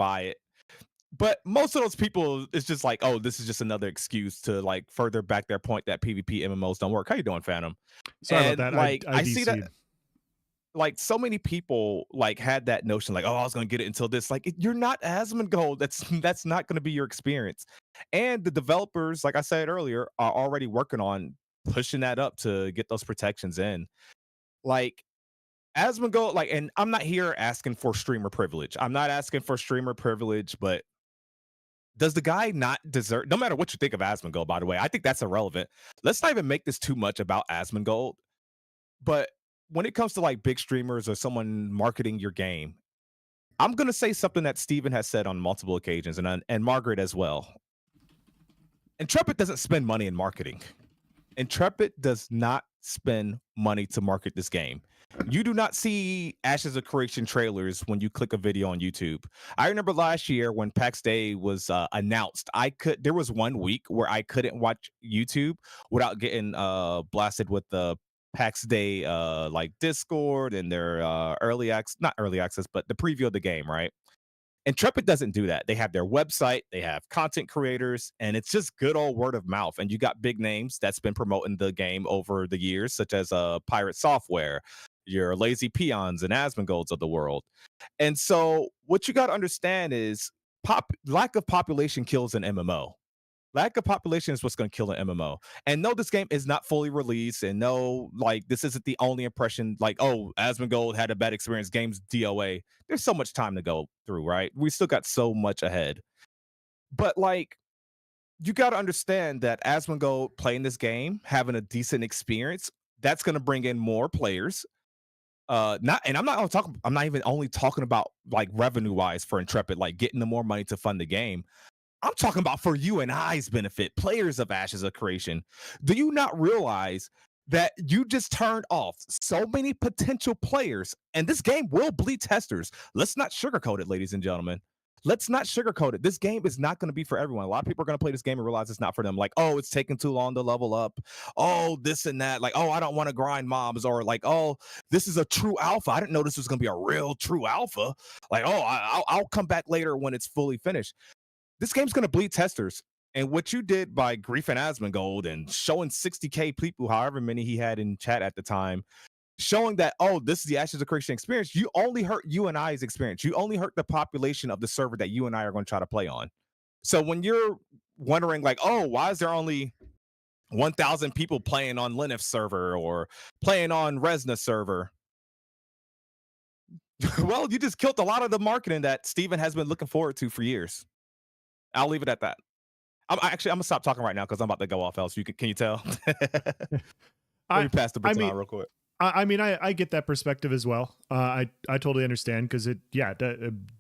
buy it. But most of those people, it's just like, oh, this is just another excuse to like further back their point that PvP MMOs don't work. How you doing, Phantom? Sorry about And that. like I I see that DC'd. like so many people like had that notion like, oh, I was gonna get it until this. Like you're not Asmongold. That's not gonna be your experience. And the developers, like I said earlier, are already working on pushing that up to get those protections in. Like Asmongold, like, and I'm not here asking for streamer privilege. I'm not asking for streamer privilege, but does the guy not deserve, no matter what you think of Asmongold, by the way, I think that's irrelevant. Let's not even make this too much about Asmongold. But when it comes to like big streamers or someone marketing your game, I'm gonna say something that Steven has said on multiple occasions, and Margaret as well. Intrepid doesn't spend money in marketing. Intrepid does not spend money to market this game. You do not see Ashes of Creation trailers when you click a video on YouTube. I remember last year when PAX Day was announced, there was 1 week where I couldn't watch YouTube without getting blasted with the PAX Day like Discord and their early access, not early access, but the preview of the game, right? Intrepid doesn't do that. They have their website, they have content creators, and it's just good old word of mouth. And you got big names that's been promoting the game over the years, such as Pirate Software, your Lazy Peons and Asmongold's of the world. And so what you got to understand is lack of population kills an MMO. Lack of population is what's going to kill an MMO. And no, this game is not fully released. And no, like, this isn't the only impression. Like, oh, Asmongold had a bad experience. Game's DOA. There's so much time to go through, right? We still got so much ahead. But, like, you got to understand that Asmongold playing this game, having a decent experience, that's going to bring in more players. Not, and I'm not even only talking about like revenue wise for Intrepid, like getting the more money to fund the game. I'm talking about for you and I's benefit, players of Ashes of Creation. Do you not realize that you just turned off so many potential players? And this game will bleed testers. Let's not sugarcoat it, ladies and gentlemen. Let's not sugarcoat it. This game is not going to be for everyone. A lot of people are going to play this game and realize it's not for them. Like, oh, it's taking too long to level up. Oh, this and that. Like, oh, I don't want to grind mobs. Or like, oh, this is a true alpha. I didn't know this was going to be a real true alpha. Like, oh, I'll come back later when it's fully finished. This game's going to bleed testers. And what you did by griefing Asmongold and showing 60K people, however many he had in chat at the time, showing that, oh, this is the Ashes of Creation experience, you only hurt you and I's experience. You only hurt the population of the server that you and I are going to try to play on. So when you're wondering, like, oh, why is there only 1,000 people playing on Linux server or playing on Resna server? Well, you just killed a lot of the marketing that Steven has been looking forward to for years. I'll leave it at that. I'm gonna stop talking right now because I'm about to go off. Else, can you tell? Let I me pass the I baton mean real quick. I mean, I get that perspective as well. I totally understand because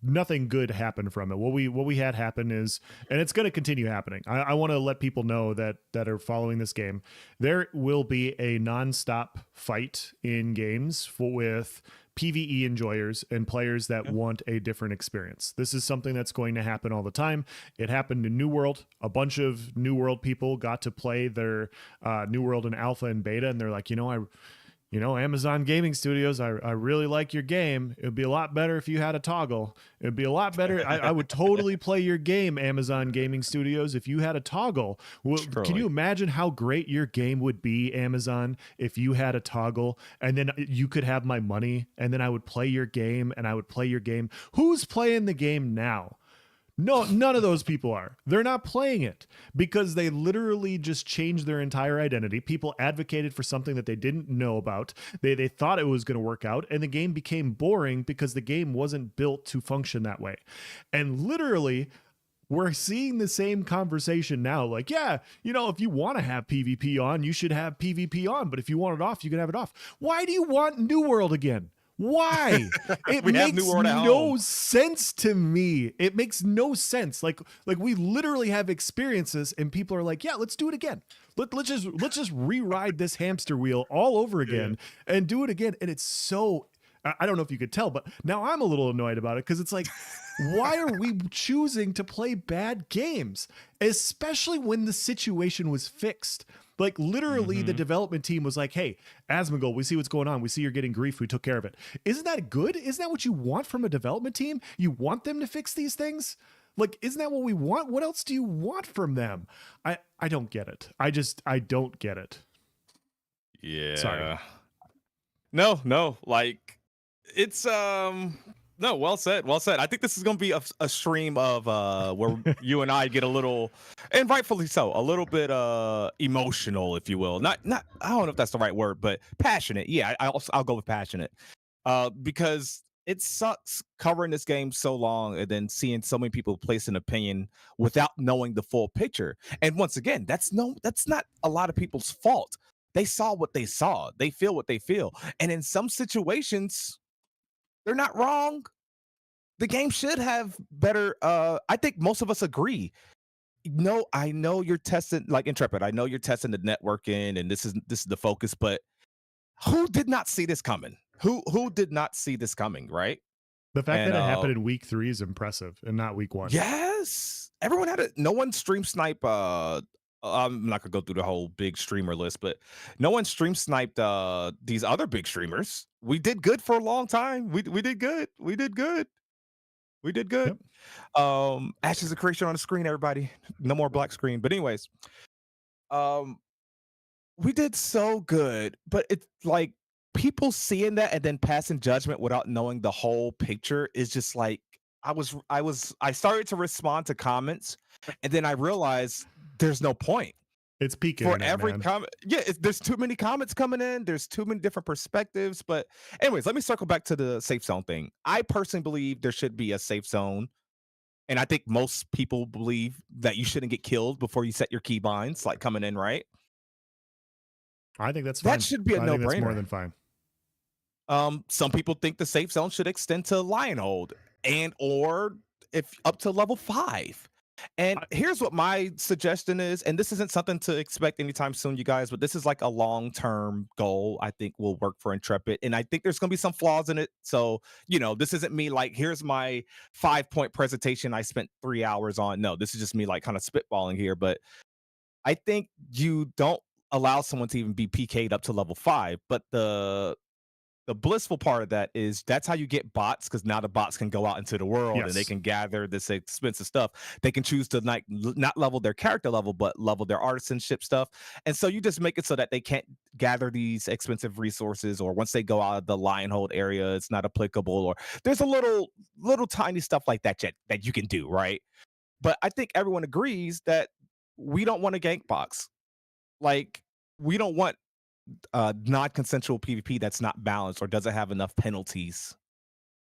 nothing good happened from it. What we had happen is, and it's going to continue happening. I want to let people know that are following this game, there will be a nonstop fight in games with PvE enjoyers and players that want a different experience. This is something that's going to happen all the time. It happened in New World. A bunch of New World people got to play their New World in alpha and beta, and they're like, Amazon Gaming Studios, I really like your game. It would be a lot better if you had a toggle. It would be a lot better. I would totally play your game, Amazon Gaming Studios, if you had a toggle. Well, can you imagine how great your game would be, Amazon, if you had a toggle and then you could have my money and then I would play your game and I would play your game? Who's playing the game now? No, none of those people are. They're not playing it because they literally just changed their entire identity. People advocated for something that they didn't know about. They thought it was going to work out, and the game became boring because the game wasn't built to function that way. And literally, we're seeing the same conversation now. Like, yeah, if you want to have PvP on, you should have PvP on. But if you want it off, you can have it off. Why do you want New World again? Why? It makes no sense to me. It makes no sense. Like we literally have experiences and people are like, yeah, let's do it again. Let's just re-ride this hamster wheel all over again and do it again. And it's so, I don't know if you could tell, but now I'm a little annoyed about it because it's like, why are we choosing to play bad games, especially when the situation was fixed? Like literally, the Hmm. development team was like, "Hey, Asmongold, we see what's going on. We see you're getting grief. We took care of it." Isn't that good? Isn't that what you want from a development team? You want them to fix these things. Like, isn't that what we want? What else do you want from them? I don't get it. I don't get it. Sorry. Yeah. No, no, like it's no, well said, well said. I think this is gonna be a stream of where you and I get a little, and rightfully so, a little bit emotional, if you will. Not I don't know if that's the right word, but passionate. Yeah, I'll go with passionate. Because it sucks covering this game so long and then seeing so many people place an opinion without knowing the full picture. And once again, that's not a lot of people's fault. They saw what they saw. They feel what they feel. And in some situations, they're not wrong. The game should have better I think most of us agree. No, I know you're testing like Intrepid. I know you're testing the networking and this is the focus, but who did not see this coming? Who did not see this coming, right? The fact And that it happened in week 3 is impressive and not week 1. yes, everyone had it. No one stream snipe. I'm not gonna go through the whole big streamer list, but no one stream sniped these other big streamers. We did good for a long time. We did good. We did good. We did good. Yep. Ashes of creation on the screen, everybody. No more black screen. But anyways, um, we did so good, but it's like people seeing that and then passing judgment without knowing the whole picture is just like I started to respond to comments and then I realized there's no point It's peak for internet, every man. comment. Yeah, there's too many comments coming in. There's too many different perspectives. But anyways, let me circle back to the safe zone thing. I personally believe there should be a safe zone. And I think most people believe that you shouldn't get killed before you set your key binds, like coming in, right? I think that's That fine. should be a I think that's more no-brainer. than fine. Some people think the safe zone should extend to Lionhold and or if up to level 5. And I, here's what my suggestion is, and this isn't something to expect anytime soon, you guys, but this is like a long-term goal I think will work for Intrepid. And I think there's gonna be some flaws in it. So, this isn't me like, here's my 5-point presentation I spent 3 hours on. No, this is just me like kind of spitballing here. But I think you don't allow someone to even be PK'd up to level 5. But the blissful part of that is that's how you get bots because now the bots can go out into the world and they yes. can gather this expensive stuff. They can choose to not level their character level, but level their artisanship stuff. And so you just make it so that they can't gather these expensive resources, or once they go out of the Lionhold area, it's not applicable. Or there's a little tiny stuff like that you can do, right? But I think everyone agrees that we don't want a gank box. Like we don't want non-consensual PvP that's not balanced or doesn't have enough penalties,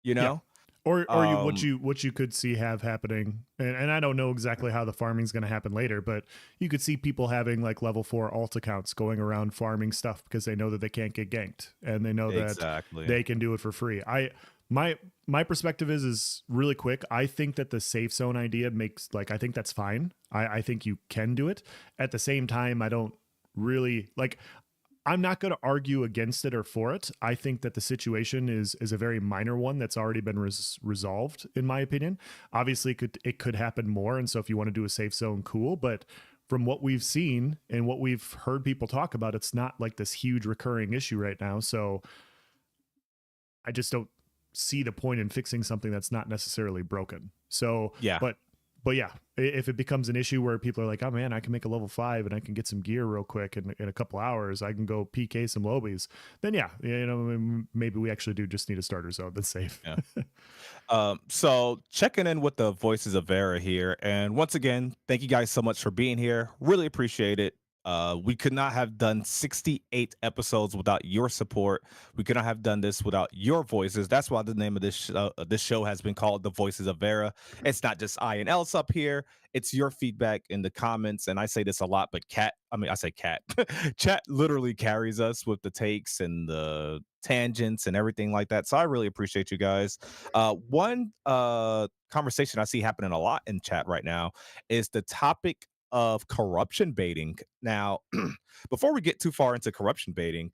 you Yeah. know? Or you Um, what you could see have happening, and I don't know exactly how the farming's going to happen later, but you could see people having like level 4 alt accounts going around farming stuff because they know that they can't get ganked and they know that exactly. they can do it for free. My perspective is really quick. I think that the safe zone idea makes like I think that's fine. I think you can do it. At the same time, I don't really like I'm not going to argue against it or for it. I think that the situation is a very minor one that's already been resolved, in my opinion. Obviously, it could happen more, and so if you want to do a safe zone, cool. But from what we've seen and what we've heard people talk about, it's not like this huge recurring issue right now. So I just don't see the point in fixing something that's not necessarily broken. So, Yeah. but yeah, if it becomes an issue where people are like, oh man, I can make a level 5 and I can get some gear real quick in a couple hours, I can go PK some lobbies, then yeah, maybe we actually do just need a starter zone that's safe. Yeah. So checking in with the voices of Vera here. And once again, thank you guys so much for being here. Really appreciate it. We could not have done 68 episodes without your support. We could not have done this without your voices. That's why the name of this show has been called The Voices of Vera. It's not just I and Else up here. It's your feedback in the comments. And I say this a lot, but I say Cat. Chat literally carries us with the takes and the tangents and everything like that. So I really appreciate you guys. One conversation I see happening a lot in chat right now is the topic of corruption baiting. Now, before we get too far into corruption baiting,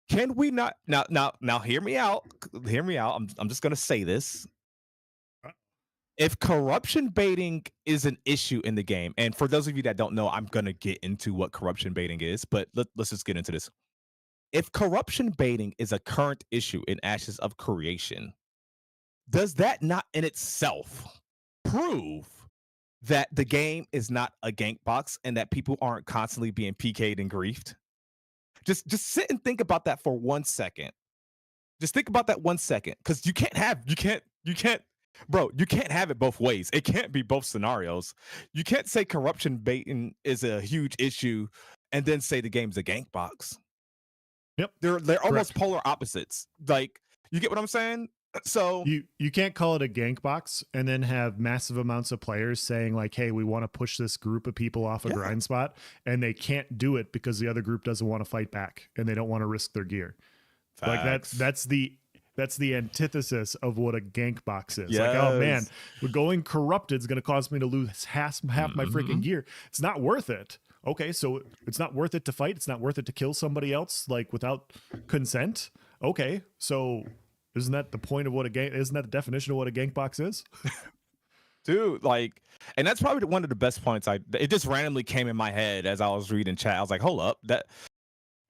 Can we not now hear me out. Hear me out. I'm just gonna say this. Uh, If corruption baiting is an issue in the game, and for those of you that don't know, I'm gonna get into what corruption baiting is, but let's just get into this. If corruption baiting is a current issue in Ashes of Creation, does that not in itself prove that the game is not a gank box and that people aren't constantly being PK'd and griefed? Just sit and think about that for 1 second. Just think about that 1 second, because you can't, bro. You can't have it both ways. It can't be both scenarios. You can't say corruption baiting is a huge issue and then say the game's a gank box. yep, They're almost correct. polar opposites. Like, you get what I'm saying? So You can't call it a gank box and then have massive amounts of players saying like, "Hey, we want to push this group of people off a yeah, grind spot," and they can't do it because the other group doesn't want to fight back and they don't want to risk their gear. Like facts. that's the antithesis of what a gank box is. Like, oh man, Yes. we're going corrupted is going to cause me to lose half my freaking Mhm. gear. It's not worth it. Okay, so it's not worth it to fight. It's not worth it to kill somebody else like without consent. Okay, so isn't that the point of what a gank? Isn't that the definition of what a gank box is? Dude, like, and that's probably one of the best points. It just randomly came in my head as I was reading chat. I was like, hold up, that.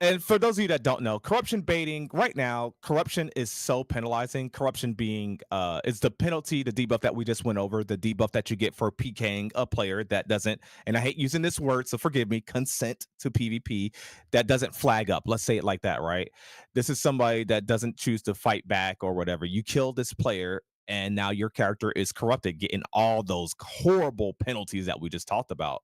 And for those of you that don't know, corruption baiting right now, corruption is so penalizing. Corruption being is the penalty, the debuff that we just went over, the debuff that you get for PKing a player that doesn't, and I hate using this word, so forgive me, consent to PvP, that doesn't flag up. Let's say it like that, right? This is somebody that doesn't choose to fight back or whatever. You kill this player, and now your character is corrupted, getting all those horrible penalties that we just talked about.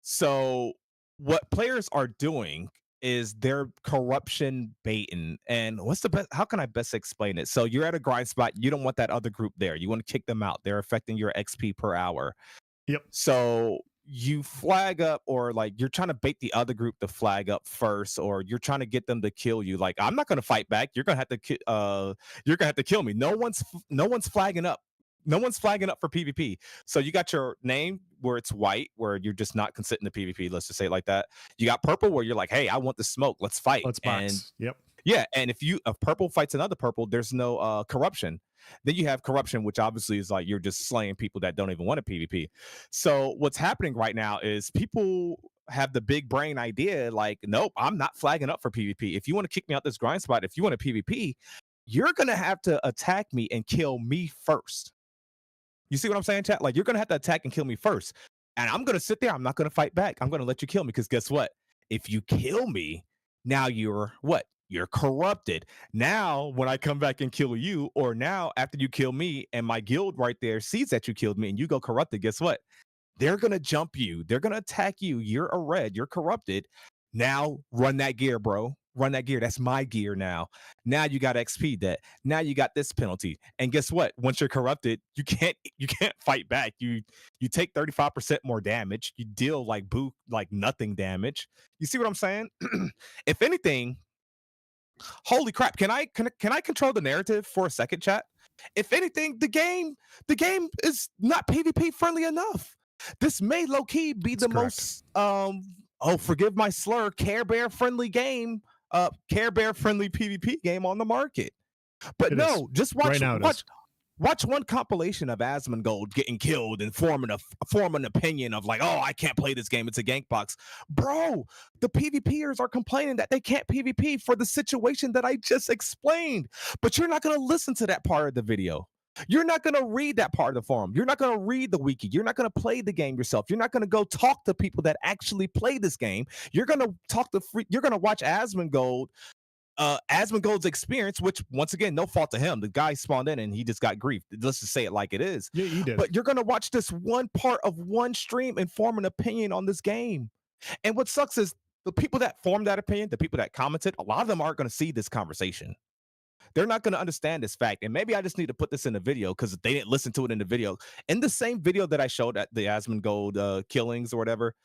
So what players are doing is they're corruption baiting. And what's the best? How can I best explain it? So you're at a grind spot. You don't want that other group there. You want to kick them out. They're affecting your XP per hour. Yep. So you flag up, or like you're trying to bait the other group to flag up first, or you're trying to get them to kill you. Like, I'm not going to fight back. You're going to have to you're going to have to kill me. No one's flagging up. No one's flagging up for PvP. So you got your name where it's white, where you're just not consenting to PvP. Let's just say it like that. You got purple, where you're like, hey, I want the smoke. Let's fight. Let's And box. Yep. yeah, and if purple fights another purple, there's no corruption. Then you have corruption, which obviously is like you're just slaying people that don't even want a PvP. So what's happening right now is people have the big brain idea, like, nope, I'm not flagging up for PvP. If you want to kick me out this grind spot, if you want a PvP, you're gonna have to attack me and kill me first. You see what I'm saying, chat? Like, you're gonna have to attack and kill me first. And I'm gonna sit there. I'm not gonna fight back. I'm gonna let you kill me. Because guess what? If you kill me, now you're what? You're corrupted. Now, when I come back and kill you, or now after you kill me and my guild right there sees that you killed me and you go corrupted, guess what? They're gonna jump you. They're gonna attack you. You're a red. You're corrupted. Now run that gear, bro. Run that gear. That's my gear now. Now you got XP debt. Now you got this penalty. And guess what? Once you're corrupted, you can't fight back. You take 35% more damage. You deal like nothing damage. You see what I'm saying? If anything, holy crap, can I control the narrative for a second, chat? If anything, the game is not PvP friendly enough. This may low key be That's the correct. most forgive my slur, Care Bear friendly game, Care Bear friendly PvP game on the market. But It is. no, just Right watch now it is. watch one compilation of Asmongold getting killed and form an opinion of like, oh, I can't play this game. It's a gank box. Bro, the PvPers are complaining that they can't PvP for the situation that I just explained. But you're not gonna listen to that part of the video. You're not going to read that part of the forum. You're not going to read the wiki. You're not going to play the game yourself. You're not going to go talk to people that actually play this game. You're going to you're going to watch Asmongold Asmongold's experience, which once again, no fault to him. The guy spawned in and he just got grief. Let's just say it like it is. Yeah, you did. But you're gonna watch this one part of one stream and form an opinion on this game. And what sucks is the people that formed that opinion, the people that commented, a lot of them aren't gonna see this conversation. They're not gonna understand this fact. And maybe I just need to put this in the video because they didn't listen to it in the video. In the same video that I showed at the Asmongold killings or whatever,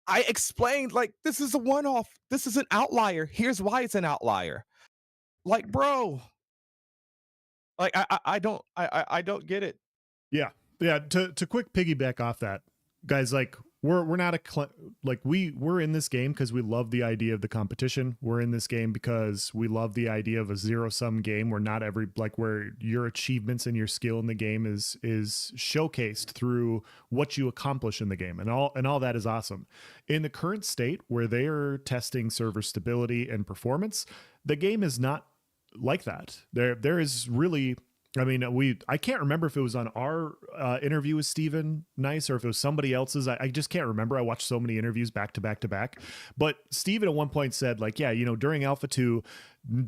I explained like this is a one-off. This is an outlier. Here's why it's an outlier. Like, bro, like I don't get it. Yeah. Yeah. To quick piggyback off that, guys, like we're not like we're in this game because we love the idea of the competition. We're in this game because we love the idea of a zero sum game where not every like where your achievements and your skill in the game is showcased through what you accomplish in the game, and all that is awesome. In the current state where they are testing server stability and performance, the game is not like that. There is really, I mean, I can't remember if it was on our interview with Steven Nyce or if it was somebody else's. I just can't remember. I watched so many interviews back to back to back. But Steven at one point said, like, yeah, during Alpha 2,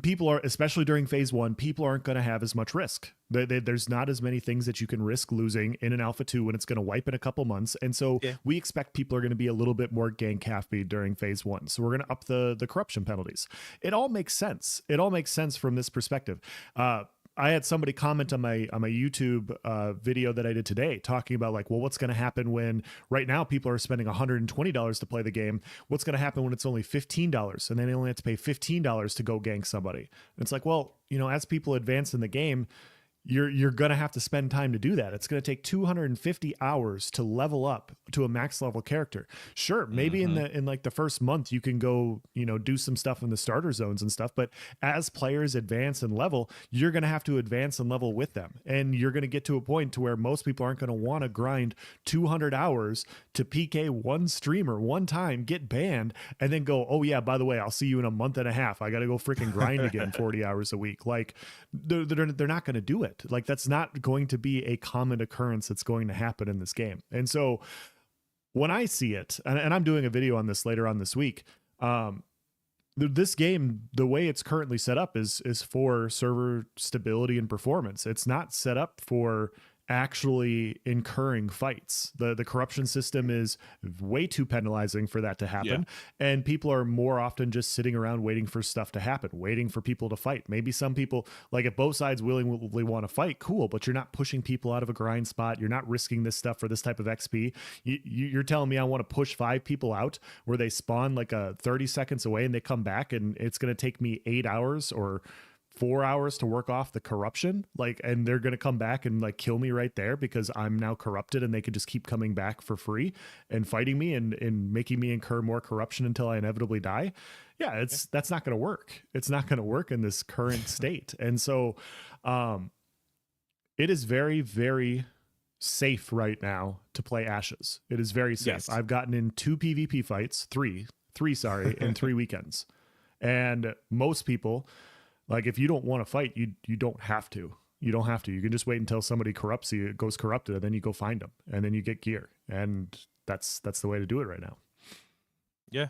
people are, especially during Phase 1, people aren't going to have as much risk. There's not as many things that you can risk losing in an Alpha 2 when it's going to wipe in a couple months. And so we expect people are going to be a little bit more gank happy during Phase 1. So we're going to up the corruption penalties. It all makes sense. It all makes sense from this perspective. I had somebody comment on my YouTube video that I did today talking about like, well, what's going to happen when right now people are spending $120 to play the game? What's going to happen when it's only $15 and then they only have to pay $15 to go gank somebody? And it's like, well, as people advance in the game, you're going to have to spend time to do that. It's going to take 250 hours to level up to a max level character. Sure, maybe in like the first month you can go, do some stuff in the starter zones and stuff, but as players advance and level, you're going to have to advance and level with them. And you're going to get to a point to where most people aren't going to want to grind 200 hours to PK one streamer one time, get banned, and then go, oh yeah, by the way, I'll see you in a month and a half. I got to go freaking grind again 40 hours a week. Like they're not going to do it. Like that's not going to be a common occurrence that's going to happen in this game. And so when I see it, and I'm doing a video on this later on this week, this game, the way it's currently set up is for server stability and performance. It's not set up for actually incurring fights. The corruption system is way too penalizing for that to happen. And people are more often just sitting around waiting for stuff to happen, waiting for people to fight. Maybe some people, like if both sides willingly want to fight, cool, but you're not pushing people out of a grind spot. You're not risking this stuff for this type of XP. You're telling me I want to push 5 people out where they spawn like 30 seconds away and they come back and it's going to take me 8 hours or 4 hours to work off the corruption, like, and they're going to come back and like kill me right there because I'm now corrupted and they could just keep coming back for free and fighting me and making me incur more corruption until I inevitably die. That's not going to work. It's not going to work in this current state. And so it is very, very safe right now to play Ashes. It is very safe. I've gotten in 2 PvP fights, three, sorry, in 3 weekends. And most people, like if you don't want to fight, you don't have to. You don't have to. You can just wait until somebody corrupts you, goes corrupted, and then you go find them, and then you get gear, and that's the way to do it right now. Yeah.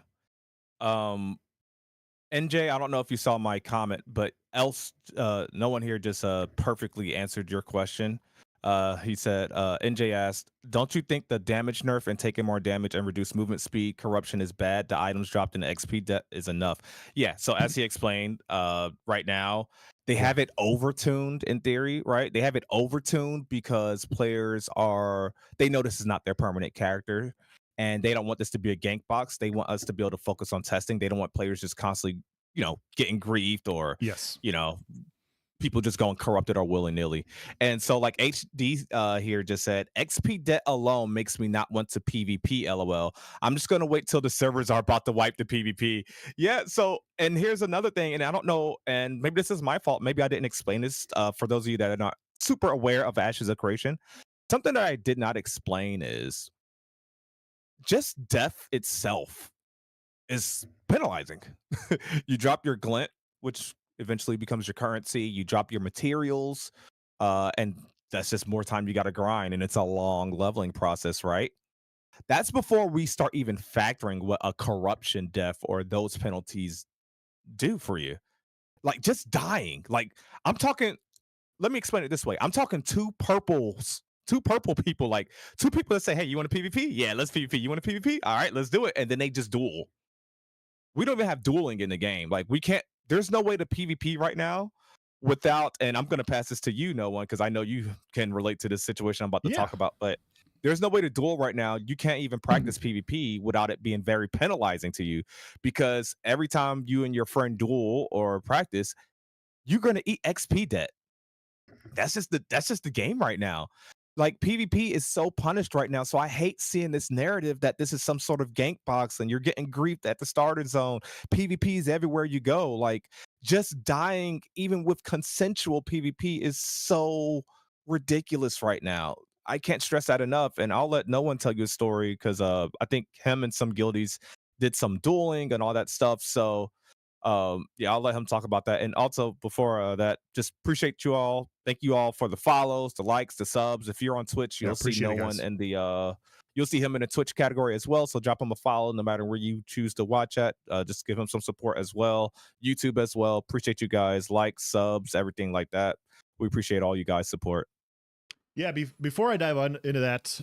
NJ, I don't know if you saw my comment, but no one here just perfectly answered your question. He said, NJ asked, don't you think the damage nerf and taking more damage and reduce movement speed corruption is bad? The items dropped in the XP debt is enough. Yeah, so as he explained, right now, they have it overtuned in theory, right? They have it overtuned because players they know this is not their permanent character and they don't want this to be a gank box. They want us to be able to focus on testing. They don't want players just constantly, getting griefed or, people just going corrupted or willy-nilly. And so like HD here just said, XP debt alone makes me not want to PvP, LOL. I'm just going to wait till the servers are about to wipe the PvP. Yeah, so, and here's another thing, and I don't know, and maybe this is my fault. Maybe I didn't explain this for those of you that are not super aware of Ashes of Creation. Something that I did not explain is just death itself is penalizing. You drop your glint, which eventually becomes your currency. You drop your materials, and that's just more time you got to grind, and it's a long leveling process, right? That's before we start even factoring what a corruption death or those penalties do for you. Like just dying. Like I'm talking. Let me explain it this way. I'm talking two purple people, like 2 people that say, "Hey, you want a PvP? Yeah, let's PvP. You want a PvP? All right, let's do it." And then they just duel. We don't even have dueling in the game. Like we can't. There's no way to PvP right now without. And I'm gonna pass this to you, no one, because I know you can relate to this situation I'm about to talk about. But there's no way to duel right now. You can't even practice PvP without it being very penalizing to you, because every time you and your friend duel or practice, you're gonna eat XP debt. That's just the game right now. like PvP is so punished right now. So I hate seeing this narrative that this is some sort of gank box and you're getting griefed at the starter zone. PvP is everywhere you go. Like just dying, even with consensual PvP, is so ridiculous right now. I can't stress that enough. And I'll let no one tell you a story because I think him and some guildies did some dueling and all that stuff. So yeah, I'll let him talk about that. And also before that, just appreciate you all. Thank you all for the follows, the likes, the subs. If you're on Twitch, Yeah, you'll see appreciate no it, one guys. in the you'll see him in the Twitch category as well. So drop him a follow no matter where you choose to watch at. Just give him some support as well. YouTube as well. Appreciate you guys. Likes, subs, everything like that. We appreciate all you guys' support. Yeah, before I dive on into that,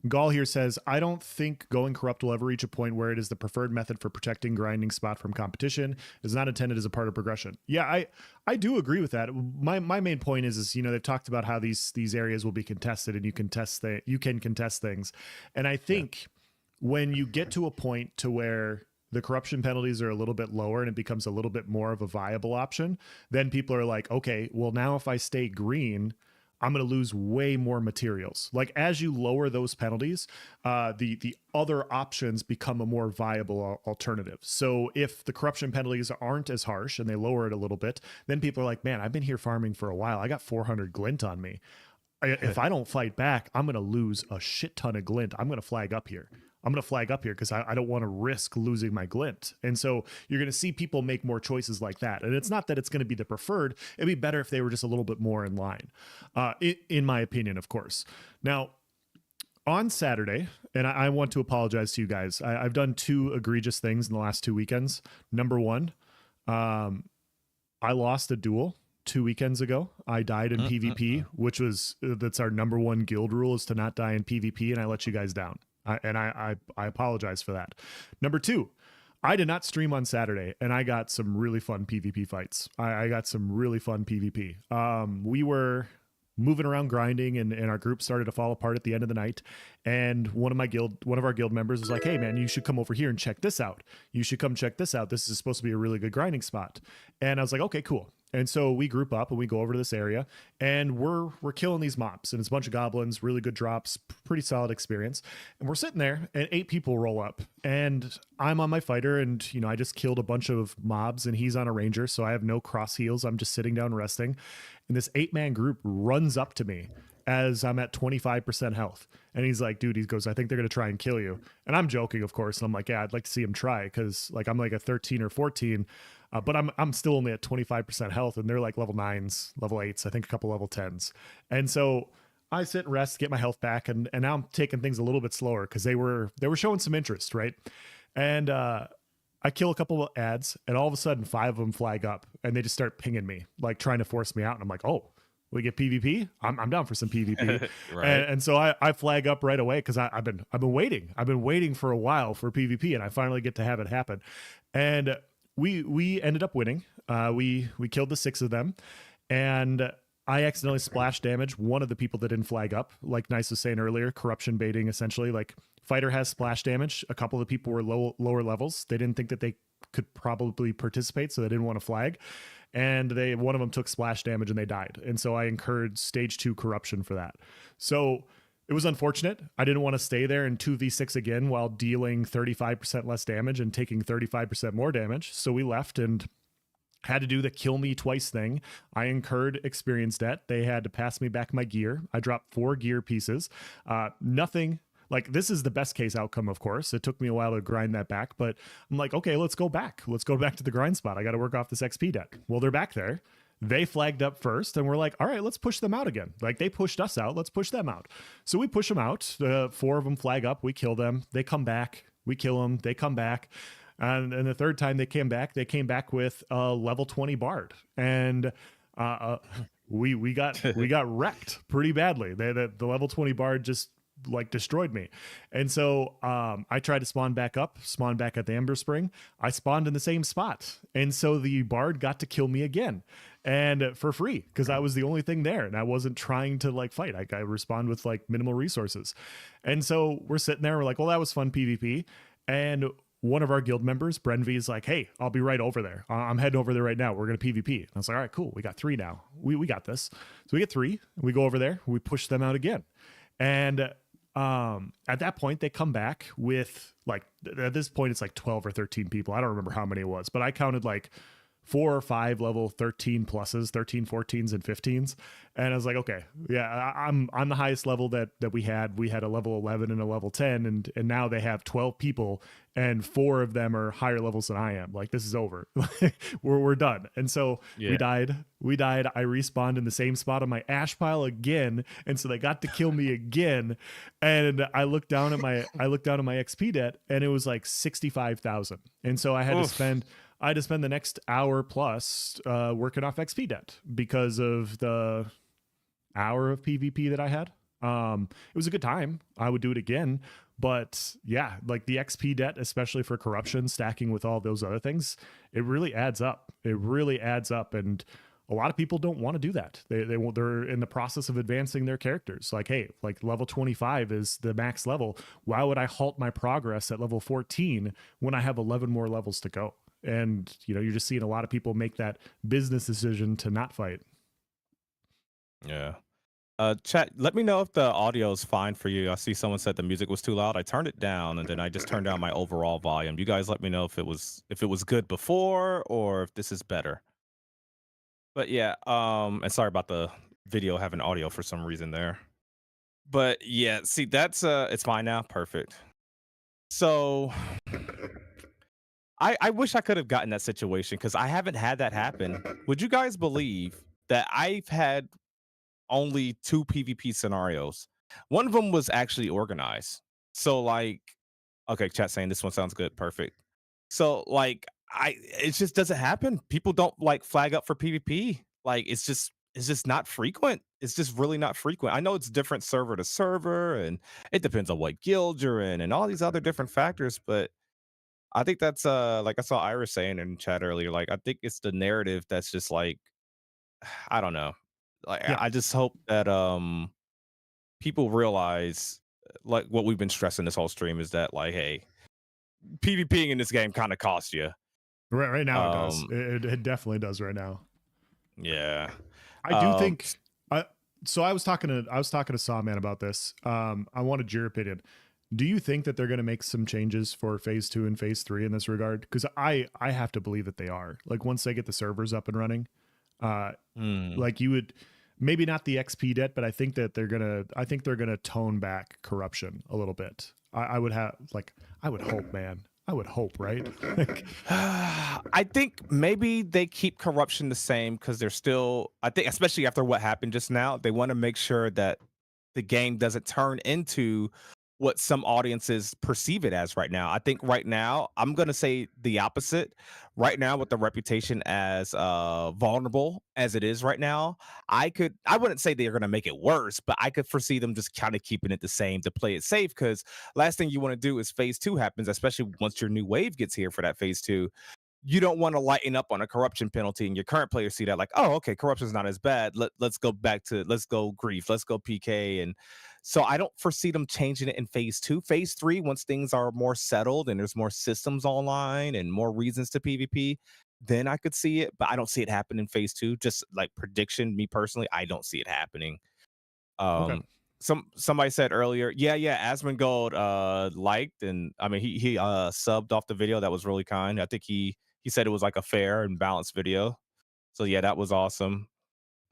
Gall here says, I don't think going corrupt will ever reach a point where it is the preferred method for protecting grinding spot from competition. It is not intended as a part of progression. Yeah, I do agree with that. My main point is, you know, they've talked about how these areas will be contested and you can contest things. And I think when you get to a point to where the corruption penalties are a little bit lower and it becomes a little bit more of a viable option, then people are like, okay, well now if I stay green, I'm going to lose way more materials. Like as you lower those penalties, the other options become a more viable alternative. So if the corruption penalties aren't as harsh and they lower it a little bit, then people are like, man, I've been here farming for a while. I got 400 glint on me. If I don't fight back, I'm going to lose a shit ton of glint. I'm going to flag up here. I'm going to flag up here because I don't want to risk losing my glint. And so you're going to see people make more choices like that. And it's not that it's going to be the preferred. It'd be better if they were just a little bit more in line, in my opinion, of course. Now, on Saturday, and I want to apologize to you guys. I've done two egregious things in the last 2 weekends. Number one, I lost a duel 2 weekends ago. I died in PvP, which was that's our number one guild rule is to not die in PvP, and I let you guys down. I apologize for that. Number two, I did not stream on Saturday, and I got some really fun PvP fights. I got some really fun PvP. We were moving around grinding, and our group started to fall apart at the end of the night. And one of our guild members was like, "Hey man, you should come over here and check this out. You should come check this out. This is supposed to be a really good grinding spot." And I was like, "Okay, cool." And so we group up and we go over to this area and we're killing these mobs and it's a bunch of goblins, really good drops, pretty solid experience. And we're sitting there and 8 people roll up and I'm on my fighter and, you know, I just killed a bunch of mobs and he's on a ranger. So I have no cross heals. I'm just sitting down resting. And this 8-man group runs up to me as I'm at 25% health. And he's like, dude, he goes, I think they're going to try and kill you. And I'm joking, of course. And I'm like, yeah, I'd like to see him try. Cause like, I'm like a 13 or 14, but I'm still only at 25% health and they're like level 9s, level 8s, I think a couple level 10s. And so I sit and rest, get my health back. And now I'm taking things a little bit slower cause they were showing some interest. Right. And, I kill a couple of ads and all of a sudden 5 of them flag up and they just start pinging me, like trying to force me out. And I'm like, oh, we get PvP. I'm down for some PvP. Right. And so I flag up right away. Cause I've been waiting. I've been waiting for a while for PvP and I finally get to have it happen. And we ended up winning. We killed the 6 of them and I accidentally splash damage one of the people that didn't flag up. Like Nyce was saying earlier, corruption baiting essentially. Like fighter has splash damage. A couple of the people were lower levels. They didn't think that they could probably participate, so they didn't want to flag. And one of them took splash damage and they died. And so I incurred stage 2 corruption for that. So it was unfortunate. I didn't want to stay there and 2v6 again while dealing 35% less damage and taking 35% more damage. So we left and had to do the kill me twice thing. I incurred experience debt. They had to pass me back my gear. I dropped 4 gear pieces. Nothing. Like this is the best case outcome, of course. It took me a while to grind that back, but I'm like, okay, let's go back. Let's go back to the grind spot. I got to work off this XP debt. Well, they're back there. They flagged up first and we're like, all right, let's push them out again. Like they pushed us out. Let's push them out. So we push them out. 4 of them flag up. We kill them. They come back. We kill them. They come back. And the third time they came back with a level 20 bard. And we got wrecked pretty badly. The level 20 bard just like destroyed me. And so I tried to spawn back at the Ember Spring. I spawned in the same spot. And so the bard got to kill me again. And for free, because I was the only thing there and I wasn't trying to like fight. I respond with like minimal resources. And so we're sitting there, we're like, well, that was fun PvP. And one of our guild members, Brenv, is like, "Hey, I'll be right over there. I'm heading over there right now. We're gonna PvP." And I was like, "All right, cool. We got 3 now. We got this." So we get 3. We go over there. We push them out again, and at that point they come back with like at this point it's like 12 or 13 people. I don't remember how many it was, but I counted like 4 or 5 level 13 pluses, 13, 14s, and 15s. And I was like, okay, yeah, I'm the highest level that we had. We had a level 11 and a level 10, and now they have 12 people, and 4 of them are higher levels than I am. Like, this is over. we're done. And so Yeah. we died. We died. I respawned in the same spot on my ash pile again, and so they got to kill me again. And I looked down at my XP debt, and it was like 65,000. And so I had to spend the next hour plus working off XP debt because of the hour of PvP that I had. It was a good time. I would do it again. But yeah, like the XP debt, especially for corruption, stacking with all those other things, it really adds up. It really adds up. And a lot of people don't want to do that. They're in the process of advancing their characters. Like, hey, like level 25 is the max level. Why would I halt my progress at level 14 when I have 11 more levels to go? And you're just seeing a lot of people make that business decision to not fight. Yeah. Chat, let me know if the audio is fine for you. I see someone said the music was too loud. I turned it down and then I just turned down my overall volume. You guys let me know if it was good before or if this is better. But yeah, and sorry about the video having audio for some reason there. But yeah, see that's it's fine now. Perfect. So I wish I could have gotten that situation because I haven't had that happen. Would you guys believe that I've had only 2 PvP scenarios? One of them was actually organized. So like, okay, chat saying this one sounds good, perfect. So like, it just doesn't happen. People don't like flag up for PvP. Like it's just not frequent. It's just really not frequent. I know it's different server to server, and it depends on what guild you're in, and all these other different factors. But I think that's like I saw Iris saying in chat earlier. Like I think it's the narrative that's just like I don't know. Like Yeah. I just hope that people realize like what we've been stressing this whole stream is that like hey, PvPing in this game kind of costs you. Right now it does. Um It definitely does right now. yeah. I do Um think I so I was talking to Sawman about this. I wanted your opinion. Do you think that they're going to make some changes for phase 2 and phase 3 in this regard? Because I have to believe that they are. Like once they get the servers up and running, uh, hmm. like you would maybe not the XP debt, but I think they're gonna tone back corruption a little bit. I would have like I would hope, man. I would hope, right? Like, I think maybe they keep corruption the same because they're still I think especially after what happened just now, they want to make sure that the game doesn't turn into what some audiences perceive it as right now. I think right now, I'm gonna say the opposite. Right now, with the reputation as vulnerable as it is right now, I wouldn't say they're gonna make it worse, but I could foresee them just kind of keeping it the same to play it safe. Because last thing you want to do is phase 2 happens, especially once your new wave gets here for that phase 2. You don't want to lighten up on a corruption penalty and your current players see that like, oh, okay, corruption's not as bad. Let's go back to let's go grief, let's go PK. And so I don't foresee them changing it in phase 2. Phase 3, once things are more settled and there's more systems online and more reasons to PvP, then I could see it. But I don't see it happen in phase 2. Just like prediction, me personally, I don't see it happening. okay, Somebody said earlier, yeah, Asmongold liked and I mean he subbed off the video. That was really kind. I think he said it was like a fair and balanced video. So yeah, that was awesome.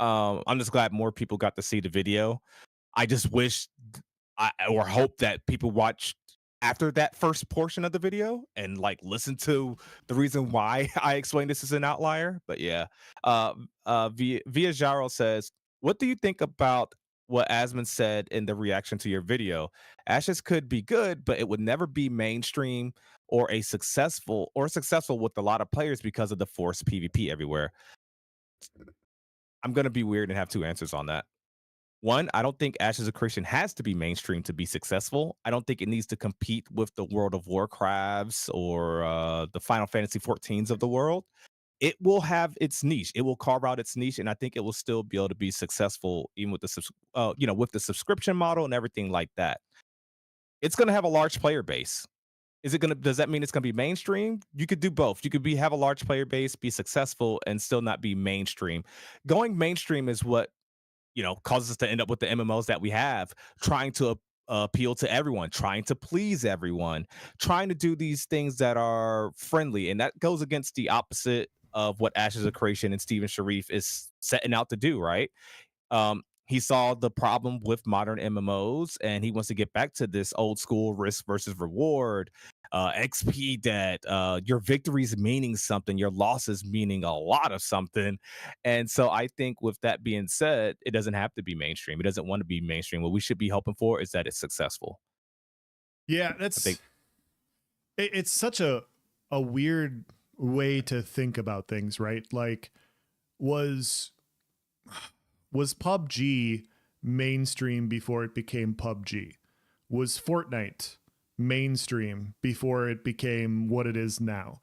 I'm just glad more people got to see the video. I just wish or hope that people watch after that first portion of the video and like listen to the reason why I explained this as an outlier. But yeah, Via Jaro says, "What do you think about what Asmund said in the reaction to your video? Ashes could be good, but it would never be mainstream or successful with a lot of players because of the forced PvP everywhere." I'm gonna be weird and have two answers on that. One, I don't think Ashes of Creation has to be mainstream to be successful. I don't think it needs to compete with the World of Warcrafts or the Final Fantasy 14s of the world. It will have its niche. It will carve out its niche, and I think it will still be able to be successful even with the with the subscription model and everything like that. It's going to have a large player base. Is it gonna does that mean it's gonna be mainstream? You could do both. You could have a large player base, be successful, and still not be mainstream. Going mainstream is what, causes us to end up with the MMOs that we have, trying to appeal to everyone, trying to please everyone, trying to do these things that are friendly. And that goes against the opposite of what Ashes of Creation and Steven Sharif is setting out to do, right? He saw the problem with modern MMOs and he wants to get back to this old school risk versus reward, XP debt, your victories meaning something, your losses meaning a lot of something. And so I think with that being said, it doesn't have to be mainstream. It doesn't want to be mainstream. What we should be hoping for is that it's successful. Yeah, I think it's such a weird way to think about things, right? Like, was was PUBG mainstream before it became PUBG? Was Fortnite mainstream before it became what it is now?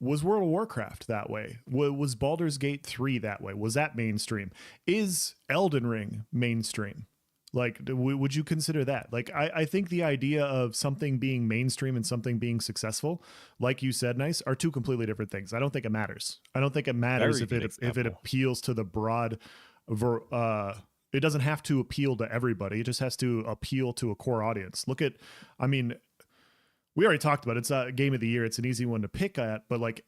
Was World of Warcraft that way? Was Baldur's Gate 3 that way? Was that mainstream? Is Elden Ring mainstream? Like, would you consider that? Like, I think the idea of something being mainstream and something being successful, like you said, Nice, are two completely different things. I don't think it matters. I don't think it matters very good if it example. appeals to the broad. It doesn't have to appeal to everybody. It just has to appeal to a core audience. Look at, I mean, we already talked about it. It's a game of the year. It's an easy one to pick at, but like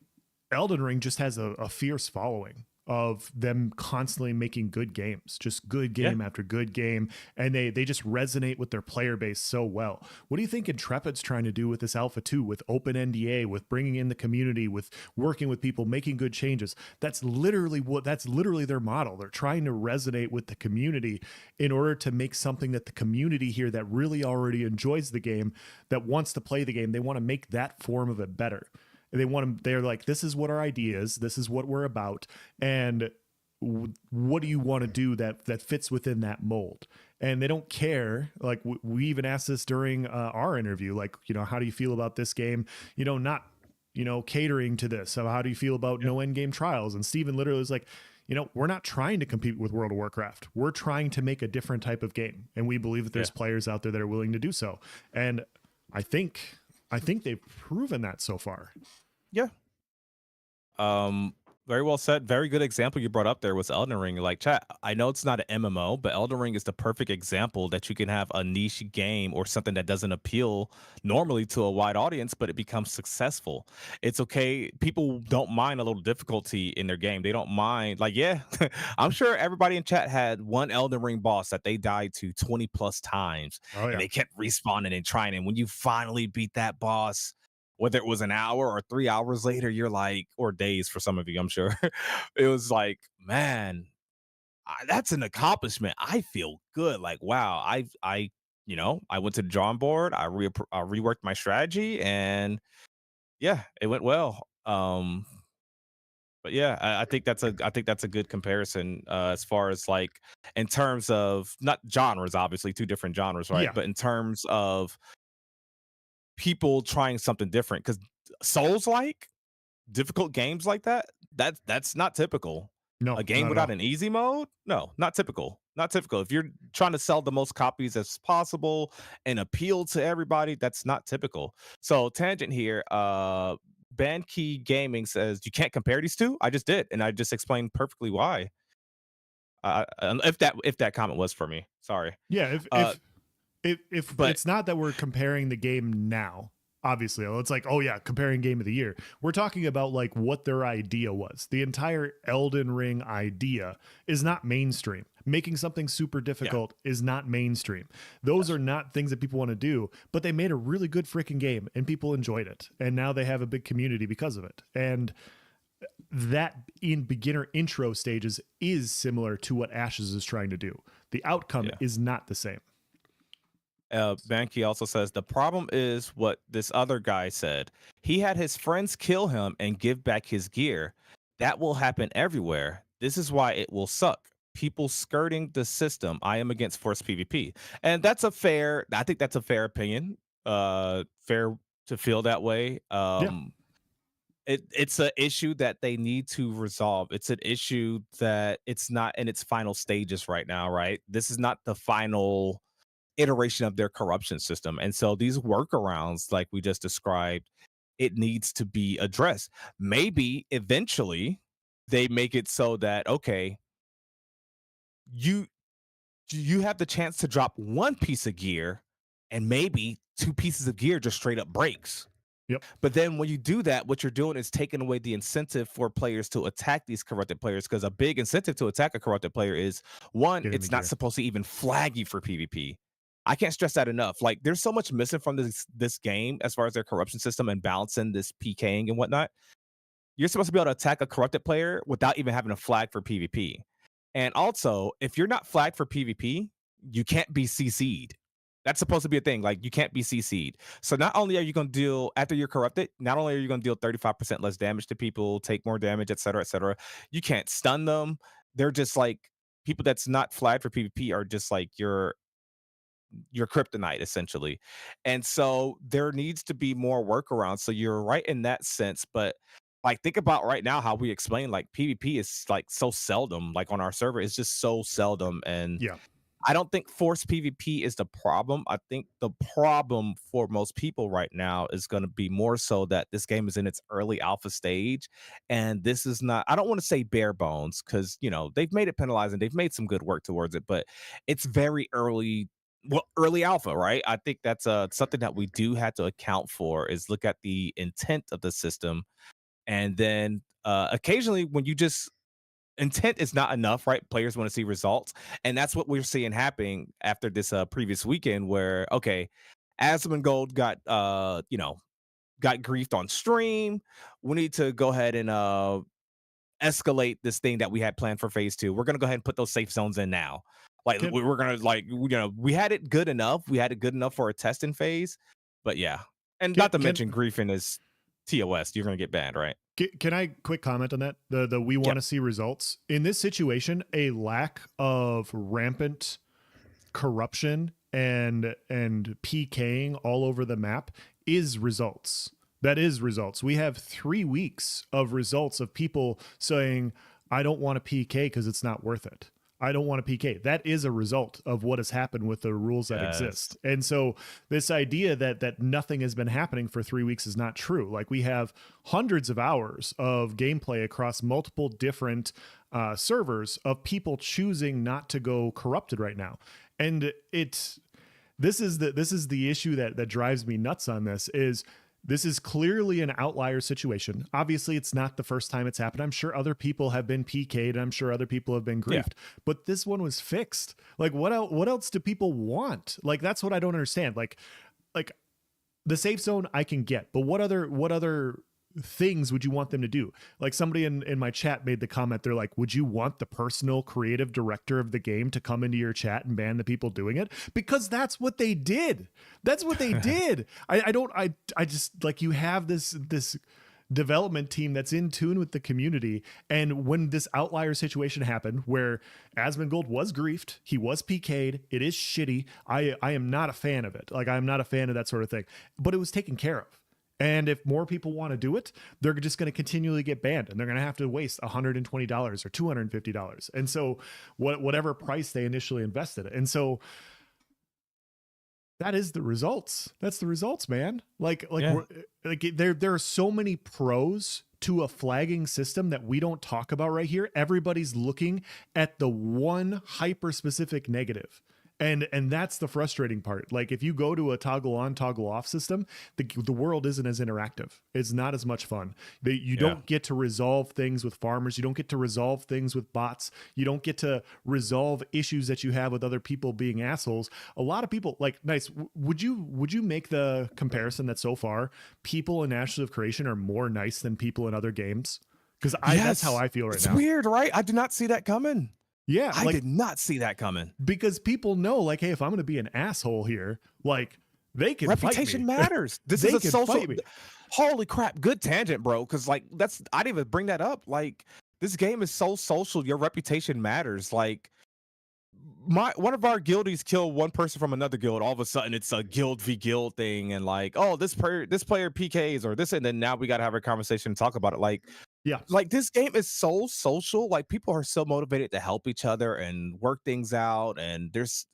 Elden Ring just has a fierce following of them constantly making good games, just good Yeah. game after good game, and they just resonate with their player base so well. What do you think Intrepid's trying to do with this Alpha 2, with open NDA, with bringing in the community, with working with people, making good changes? That's literally their model. They're trying to resonate with the community in order to make something that the community here that really already enjoys the game, that wants to play the game, they want to make that form of it better. They're like, this is what our idea is, this is what we're about, and what do you want to do that fits within that mold? And they don't care. Like, we even asked this during our interview, like, how do you feel about this game, not catering to this? So how do you feel about Yeah. no end game trials? And Steven literally was like, we're not trying to compete with World of Warcraft. We're trying to make a different type of game, and we believe that Yeah. there's players out there that are willing to do so. And I think they've proven that so far. Yeah. Very well said. Very good example you brought up there was Elden Ring. Like, chat, I know it's not an MMO, but Elden Ring is the perfect example that you can have a niche game or something that doesn't appeal normally to a wide audience, but it becomes successful. It's okay. People don't mind a little difficulty in their game. They don't mind, like, yeah, I'm sure everybody in chat had one Elden Ring boss that they died to 20 plus times Oh and yeah. they kept respawning and trying. And when you finally beat that boss, whether it was an hour or 3 hours later, you're like, or days for some of you, I'm sure. It was like, man, that's an accomplishment. I feel good. Like, wow, I went to the drawing board. I reworked my strategy, and yeah, it went well. But yeah, I think that's a good comparison as far as like in terms of not genres, obviously two different genres, right? Yeah. But in terms of people trying something different, because Souls like difficult games like that, that's not typical. No, A game not at without all. an easy mode? No, not typical. Not typical. If you're trying to sell the most copies as possible and appeal to everybody, that's not typical. So tangent here, Bankey Gaming says you can't compare these two. I just did, and I just explained perfectly why. If that comment was for me, sorry. Yeah, Uh, if but it's not that we're comparing the game now, obviously, it's like, oh yeah, comparing game of the year. We're talking about like what their idea was. The entire Elden Ring idea is not mainstream. Making something super yeah, difficult is not mainstream. Those yes, are not things that people want to do, but they made a really good freaking game and people enjoyed it. And now they have a big community because of it. And that in beginner intro stages is similar to what Ashes is trying to do. The outcome yeah. is not the same. Banky also says the problem is what this other guy said. He had his friends kill him and give back his gear. That will happen everywhere. This is why it will suck. People skirting the system. I am against forced PvP, and I think that's a fair opinion. Fair to feel that way. Yeah. It's an issue that they need to resolve. It's an issue that it's not in its final stages right now. Right. This is not the final iteration of their corruption system. And so these workarounds, like we just described, it needs to be addressed. Maybe eventually they make it so that, okay, you you have the chance to drop one piece of gear and maybe two pieces of gear just straight up breaks. Yep. But then when you do that, what you're doing is taking away the incentive for players to attack these corrupted players. Because a big incentive to attack a corrupted player is, one, Getting the it's not gear. supposed to even flag you for PvP. I can't stress that enough. Like, there's so much missing from this game as far as their corruption system and balancing this PKing and whatnot. You're supposed to be able to attack a corrupted player without even having a flag for PvP. And also, if you're not flagged for PvP, you can't be CC'd. That's supposed to be a thing. Like, you can't be CC'd. So not only are you going to deal after you're corrupted, not only are you going to deal 35% less damage to people, take more damage, et cetera, you can't stun them. They're just like people that's not flagged for PvP are just like your kryptonite essentially. And so there needs to be more workarounds. So you're right in that sense, but like think about right now how we explain like PvP is like so seldom, like on our server, it's just so seldom. And Yeah. I don't think forced PvP is the problem. I think the problem for most people right now is going to be more so that this game is in its early alpha stage. And this is not, I don't want to say bare bones because, they've made it penalizing. They've made some good work towards it, but it's very early. Well, early alpha, right? I think that's something that we do have to account for is look at the intent of the system. And then occasionally when you just intent is not enough, right? Players want to see results, and that's what we're seeing happening after this previous weekend, where okay, Gold got griefed on stream. We need to go ahead and escalate this thing that we had planned for phase two. We're gonna go ahead and put those safe zones in now. Like Can we're gonna we had it good enough. We had it good enough for a testing phase, but yeah, and can not to can mention griefing is TOS. You're gonna get banned, right? can I quick comment on that? The we Yeah. want to see results in this situation. A lack of rampant corruption and PKing all over the map is results. That is results. We have 3 weeks of results of people saying, I don't want to PK because it's not worth it. I don't want to PK. That is a result of what has happened with the rules that exist. And so this idea that nothing has been happening for 3 weeks is not true. Like we have hundreds of hours of gameplay across multiple different servers of people choosing not to go corrupted right now. And this is the issue that drives me nuts on this is clearly an outlier situation. Obviously, it's not the first time it's happened. I'm sure other people have been PK'd. I'm sure other people have been griefed. But this one was fixed. Like, what else do people want? Like, that's what I don't understand. Like the safe zone I can get, but what other things would you want them to do? Like somebody in my chat made the comment, they're like, would you want the personal creative director of the game to come into your chat and ban the people doing it? Because that's what they did. That's what they did. I just like, you have this development team that's in tune with the community, and when this outlier situation happened where Gold was griefed, he was PK'd, it is shitty. I am not a fan of it. Like, I'm not a fan of that sort of thing, but it was taken care of. And if more people want to do it, they're just going to continually get banned, and they're going to have to waste $120 or $250. And so whatever price they initially invested. And so that is the results. That's the results, man. Like there are so many pros to a flagging system that we don't talk about right here. Everybody's looking at the one hyper specific negative. And that's the frustrating part. Like if you go to a toggle on, toggle off system, the world isn't as interactive. It's not as much fun. You don't get to resolve things with farmers. You don't get to resolve things with bots. You don't get to resolve issues that you have with other people being assholes. A lot of people like nyce. Would you make the comparison that so far people in Ashes of Creation are more nyce than people in other games? Because that's how I feel right now. It's weird, right? I did not see that coming. Yeah, I did not see that coming. Because people know, like, hey, if I'm going to be an asshole here, like, they can reputation fight me. matters. This is a social. Holy crap! Good tangent, bro. Because like I didn't even bring that up. Like this game is so social. Your reputation matters. Like one of our guildies killed one person from another guild. All of a sudden, it's a guild v guild thing, and like, oh, this player PKs or this, and then now we got to have a conversation and talk about it. Like. Yeah. Like this game is so social. Like people are so motivated to help each other and work things out. And there's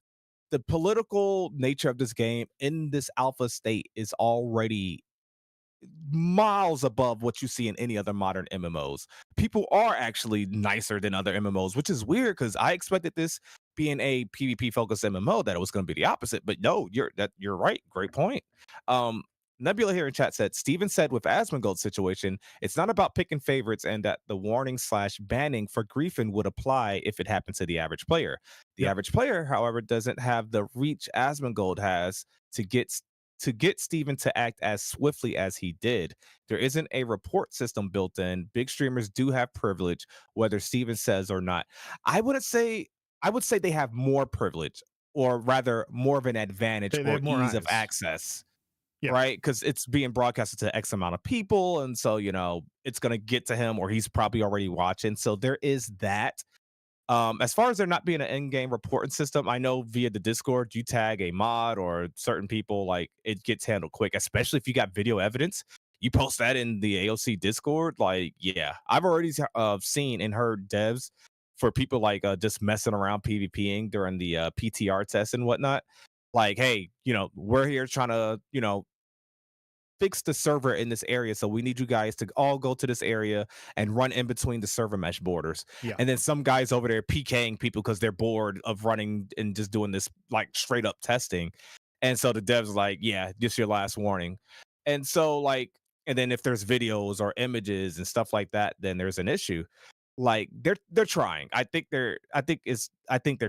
the political nature of this game in this alpha state is already miles above what you see in any other modern MMOs. People are actually nicer than other MMOs, which is weird because I expected this being a PvP focused MMO that it was going to be the opposite. But no, you're right. Great point. Um, Nebula here in chat said Steven said with Asmongold's situation, it's not about picking favorites and that the warning slash banning for Griefin would apply if it happened to the average player. The Yeah. average player, however, doesn't have the reach Asmongold has to get Steven to act as swiftly as he did. There isn't a report system built in. Big streamers do have privilege, whether Steven says or not. I wouldn't say I would say they have more privilege, or rather more of an advantage They or have more ease of eyes. access, Yeah. right? Because it's being broadcasted to X amount of people. And so, it's gonna get to him or he's probably already watching. So there is that. As far as there not being an in-game reporting system, I know via the Discord, you tag a mod or certain people, like it gets handled quick, especially if you got video evidence. You post that in the AOC Discord, like, yeah, I've already seen and heard devs for people like just messing around PvPing during the PTR test and whatnot. Like, hey, we're here trying to, fix the server in this area. So we need you guys to all go to this area and run in between the server mesh borders. Yeah. And then some guys over there PKing people because they're bored of running and just doing this like straight up testing. And so the devs like, yeah, just your last warning. And so like, and then if there's videos or images and stuff like that, then there's an issue. Like they're trying. I think they're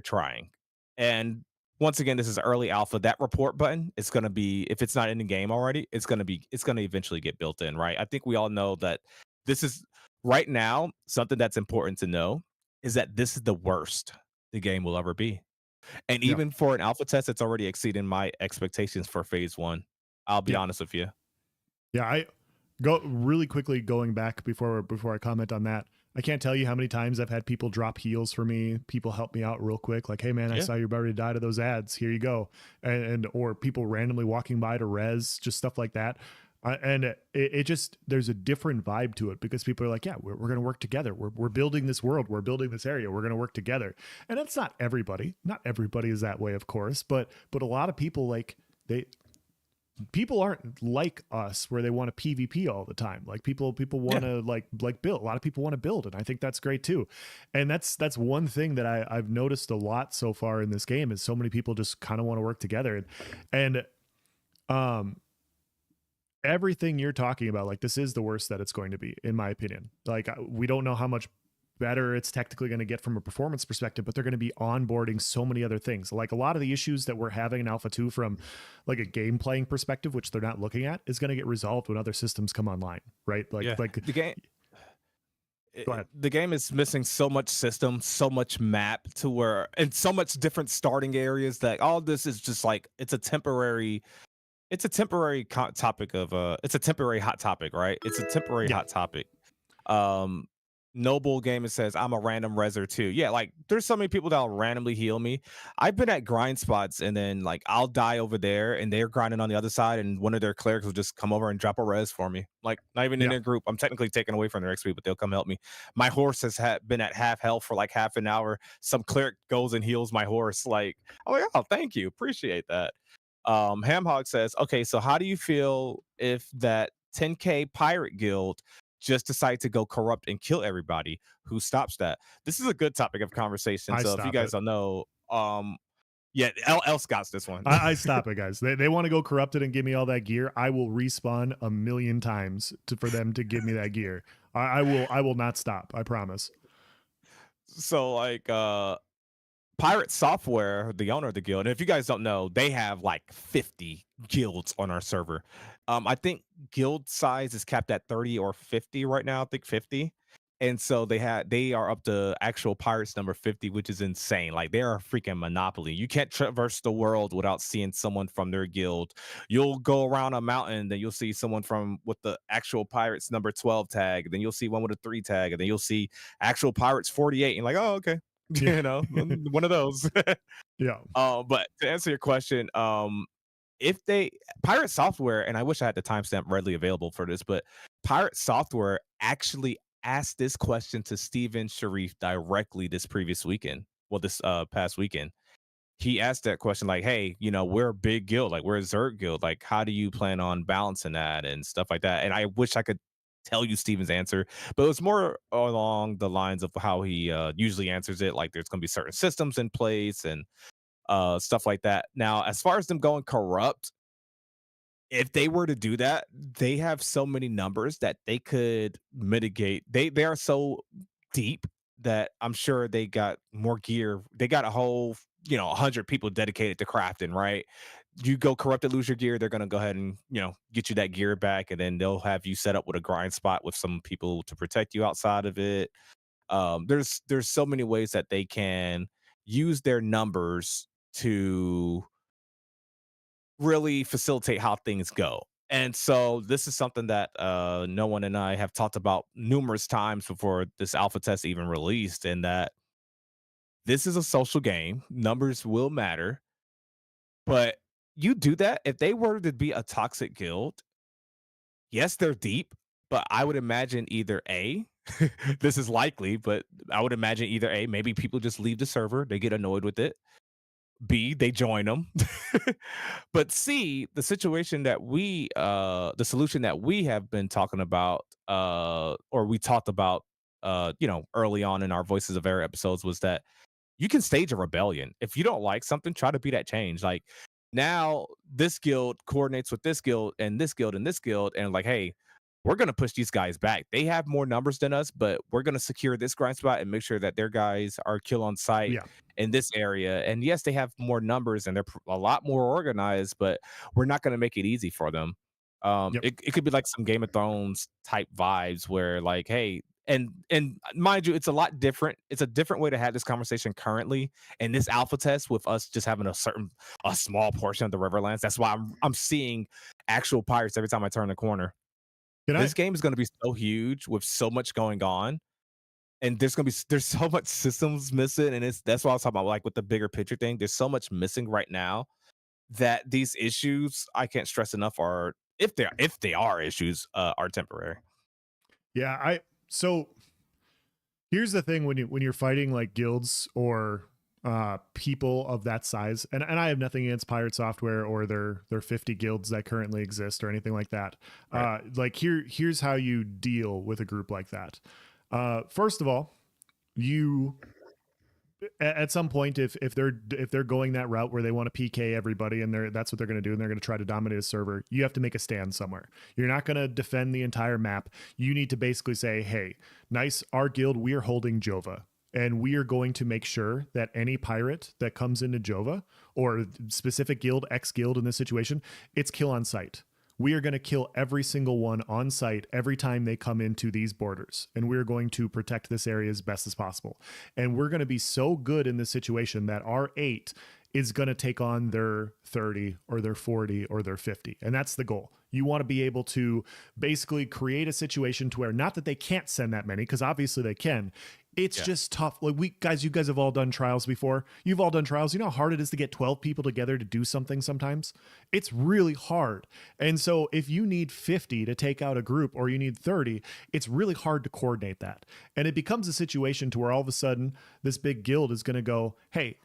trying. And once again, this is early alpha. That report button is going to be, if it's not in the game already, it's going to eventually get built in, right? I think we all know that this is right now something that's important to know is that this is the worst the game will ever be. And Yeah. even for an alpha test, it's already exceeding my expectations for phase one. I'll be Yeah. honest with you. Yeah, I go really quickly going back before I comment on that. I can't tell you how many times I've had people drop heals for me. People help me out real quick, like, "Hey man, I Yeah. saw you're about to die to those ads. Here you go," and or people randomly walking by to res, just stuff like that. And it just there's a different vibe to it because people are like, "Yeah, we're going to work together. We're building this world. We're building this area. We're going to work together." And that's not everybody. Not everybody is that way, of course, but a lot of people like they people aren't like us where they want to PvP all the time. Like people want to like build. A lot of people want to build, and I think that's great too. And that's one thing that I've noticed a lot so far in this game is so many people just kind of want to work together. And um everything you're talking about, like this is the worst that it's going to be, in my opinion. Like we don't know how much better it's technically going to get from a performance perspective, but they're going to be onboarding so many other things. Like a lot of the issues that we're having in Alpha 2 from like a game playing perspective, which they're not looking at, is going to get resolved when other systems come online, right? Yeah. Like The game go ahead. the game is missing so much system, so much map to where and so much different starting areas that all this is just like it's a temporary topic of it's a temporary hot topic, right? It's a temporary Yeah. hot topic. Um Noble Gamer says I'm a random reser too. Yeah, like there's so many people that'll randomly heal me. I've been at grind spots and then like I'll die over there and they're grinding on the other side and one of their clerics will just come over and drop a res for me. Like not even in Yeah. their group. I'm technically taken away from their XP, but they'll come help me. My horse has been at half health for like half an hour. Some cleric goes and heals my horse. Like, oh, thank you. Appreciate that. Hamhog says, okay, so how do you feel if that 10K pirate guild just decide to go corrupt and kill everybody? Who stops that? This is a good topic of conversation. I So if you stop guys it. don't know, yeah, L Scott's this one. I stop it, guys. They want to go corrupted and give me all that gear. I will respawn a million times for them to give me that gear. I will not stop. I promise. So like Pirate Software, the owner of the guild, and if you guys don't know, they have like 50 guilds on our server. I think guild size is capped at 30 or 50 right now. I think 50. And so they are up to actual pirates number 50, which is insane. Like they are a freaking monopoly. You can't traverse the world without seeing someone from their guild. You'll go around a mountain, then you'll see someone from with the actual pirates number 12 tag, then you'll see one with a 3 tag, and then you'll see actual pirates 48. And like, oh, okay. Yeah. One of those. Yeah. But to answer your question, if they Pirate Software, and I wish I had the timestamp readily available for this, but Pirate Software actually asked this question to Steven Sharif directly this previous weekend. Well, this past weekend. he asked that question like, "Hey, we're a big guild, like we're a Zerg guild. Like, how do you plan on balancing that and stuff like that?" And I wish I could tell you Steven's answer, but it was more along the lines of how he usually answers it. Like, there's going to be certain systems in place and stuff like that. Now, as far as them going corrupt, if they were to do that, they have so many numbers that they could mitigate. They are so deep that I'm sure they got more gear. They got a whole, 100 people dedicated to crafting, right? You go corrupt and lose your gear, they're gonna go ahead and, get you that gear back, and then they'll have you set up with a grind spot with some people to protect you outside of it. There's so many ways that they can use their numbers to really facilitate how things go. And so this is something that no one and I have talked about numerous times before this alpha test even released, and that this is a social game. Numbers will matter, but you do that if they were to be a toxic guild. Yes, they're deep, but I would imagine either A, this is likely, but I would imagine either A, maybe people just leave the server, they get annoyed with it. B, they join them. But C, the solution that we have been talking about, or we talked about, early on in our Voices of Air episodes, was that you can stage a rebellion. If you don't like something, try to be that change. Like, now this guild coordinates with this guild and this guild and this guild, and like, hey, we're gonna push these guys back. They have more numbers than us, but we're gonna secure this grind spot and make sure that their guys are kill on site Yeah. in this area. And yes, they have more numbers and they're a lot more organized, but we're not gonna make it easy for them. Yep. It could be like some Game of Thrones type vibes where like, hey, and mind you, it's a lot different. It's a different way to have this conversation currently. And this alpha test with us just having a small portion of the Riverlands. That's why I'm seeing actual pirates every time I turn the corner. Can I This game is going to be so huge with so much going on, and there's so much systems missing, and that's what I was talking about, like with the bigger picture thing. There's so much missing right now that these issues, I can't stress enough, are, if they are issues, are temporary. Yeah, I so here's the thing when you're fighting like guilds or people of that size, and I have nothing against Pirate Software or their 50 guilds that currently exist or anything like that. Right. Like here's how you deal with a group like that. First of all, you at some point, if they're going that route where they want to PK everybody and that's what they're going to do, and they're going to try to dominate a server, you have to make a stand somewhere. You're not going to defend the entire map. You need to basically say, hey, nyce, our guild, we are holding Jova, and we are going to make sure that any pirate that comes into Jova, or specific guild, X guild in this situation, it's kill on sight. We are going to kill every single one on site every time they come into these borders. And we're going to protect this area as best as possible. And we're going to be so good in this situation that our 8 is going to take on their 30 or their 40 or their 50. And that's the goal. You want to be able to basically create a situation to where, not that they can't send that many, because obviously they can. It's just tough. Like you guys have all done trials before. You've all done trials. You know how hard it is to get 12 people together to do something sometimes? It's really hard. And so if you need 50 to take out a group, or you need 30, it's really hard to coordinate that. And it becomes a situation to where all of a sudden this big guild is going to go, hey,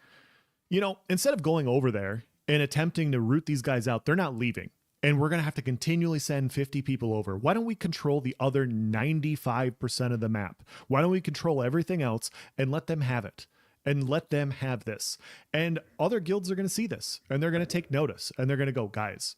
instead of going over there and attempting to root these guys out, they're not leaving. And we're going to have to continually send 50 people over. Why don't we control the other 95% of the map? Why don't we control everything else and let them have it? And let them have this. And other guilds are going to see this, and they're going to take notice, and they're going to go, guys,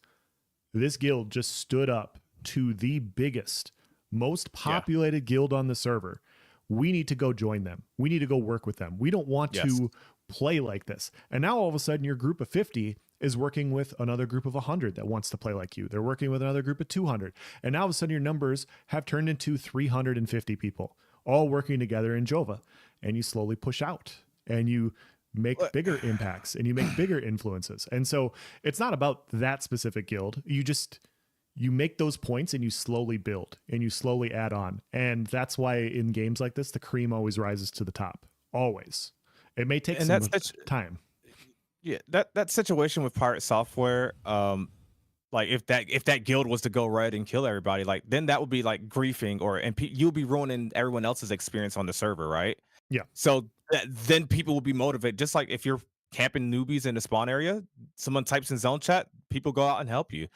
this guild just stood up to the biggest, most populated guild on the server. We need to go join them. We need to go work with them. We don't want to play like this. And now all of a sudden your group of 50 is working with another group of 100 that wants to play like you. They're working with another group of 200. And now all of a sudden your numbers have turned into 350 people all working together in Jova. And you slowly push out and you make bigger impacts and you make bigger influences. And so it's not about that specific guild. You make those points and you slowly build and you slowly add on. And that's why in games like this, the cream always rises to the top. Always. It may take some time. Yeah, that situation with Pirate Software, like if that guild was to go right and kill everybody, like then that would be like griefing, you'll be ruining everyone else's experience on the server, right? Yeah. So then people will be motivated. Just like if you're camping newbies in the spawn area, someone types in zone chat, people go out and help you.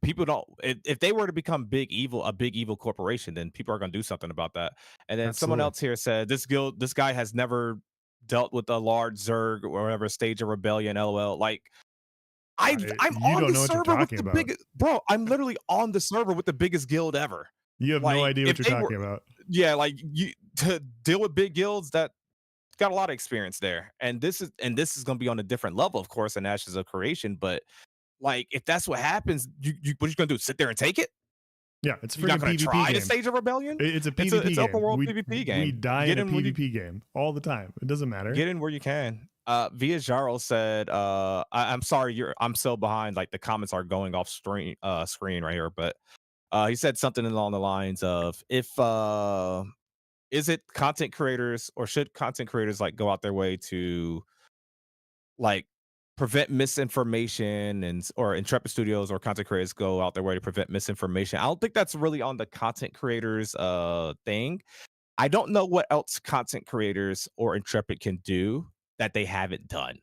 People don't if they were to become a big evil corporation, then people are going to do something about that. And then someone Absolutely. else here said this guy has never dealt with a large Zerg or whatever stage of rebellion. LOL. Like I'm You on don't the know what you're server with talking the about. biggest bro. I'm literally on the server with the biggest guild ever. You have no Like idea what if you're they were, talking about. yeah, like you to deal with big guilds that got a lot of experience there, and this is going to be on a different level, of course, in Ashes of Creation. But like, if that's what happens, you what you going to do? Sit there and take it? Yeah, it's a You're not freaking going to PvP try to game. stage a rebellion? It's a It's PvP an open game. world PvP We game. die in Get a in where you PvP game all the time. It doesn't matter. get in where you can. Via Jaro said, I'm sorry, I'm so behind. Like the comments are going off screen right here, but he said something along the lines of, if is it content creators or should content creators like go out their way to like prevent misinformation, or Intrepid Studios or content creators go out their way to prevent misinformation? I don't think that's really on the content creators thing. I don't know what else content creators or Intrepid can do that they haven't done.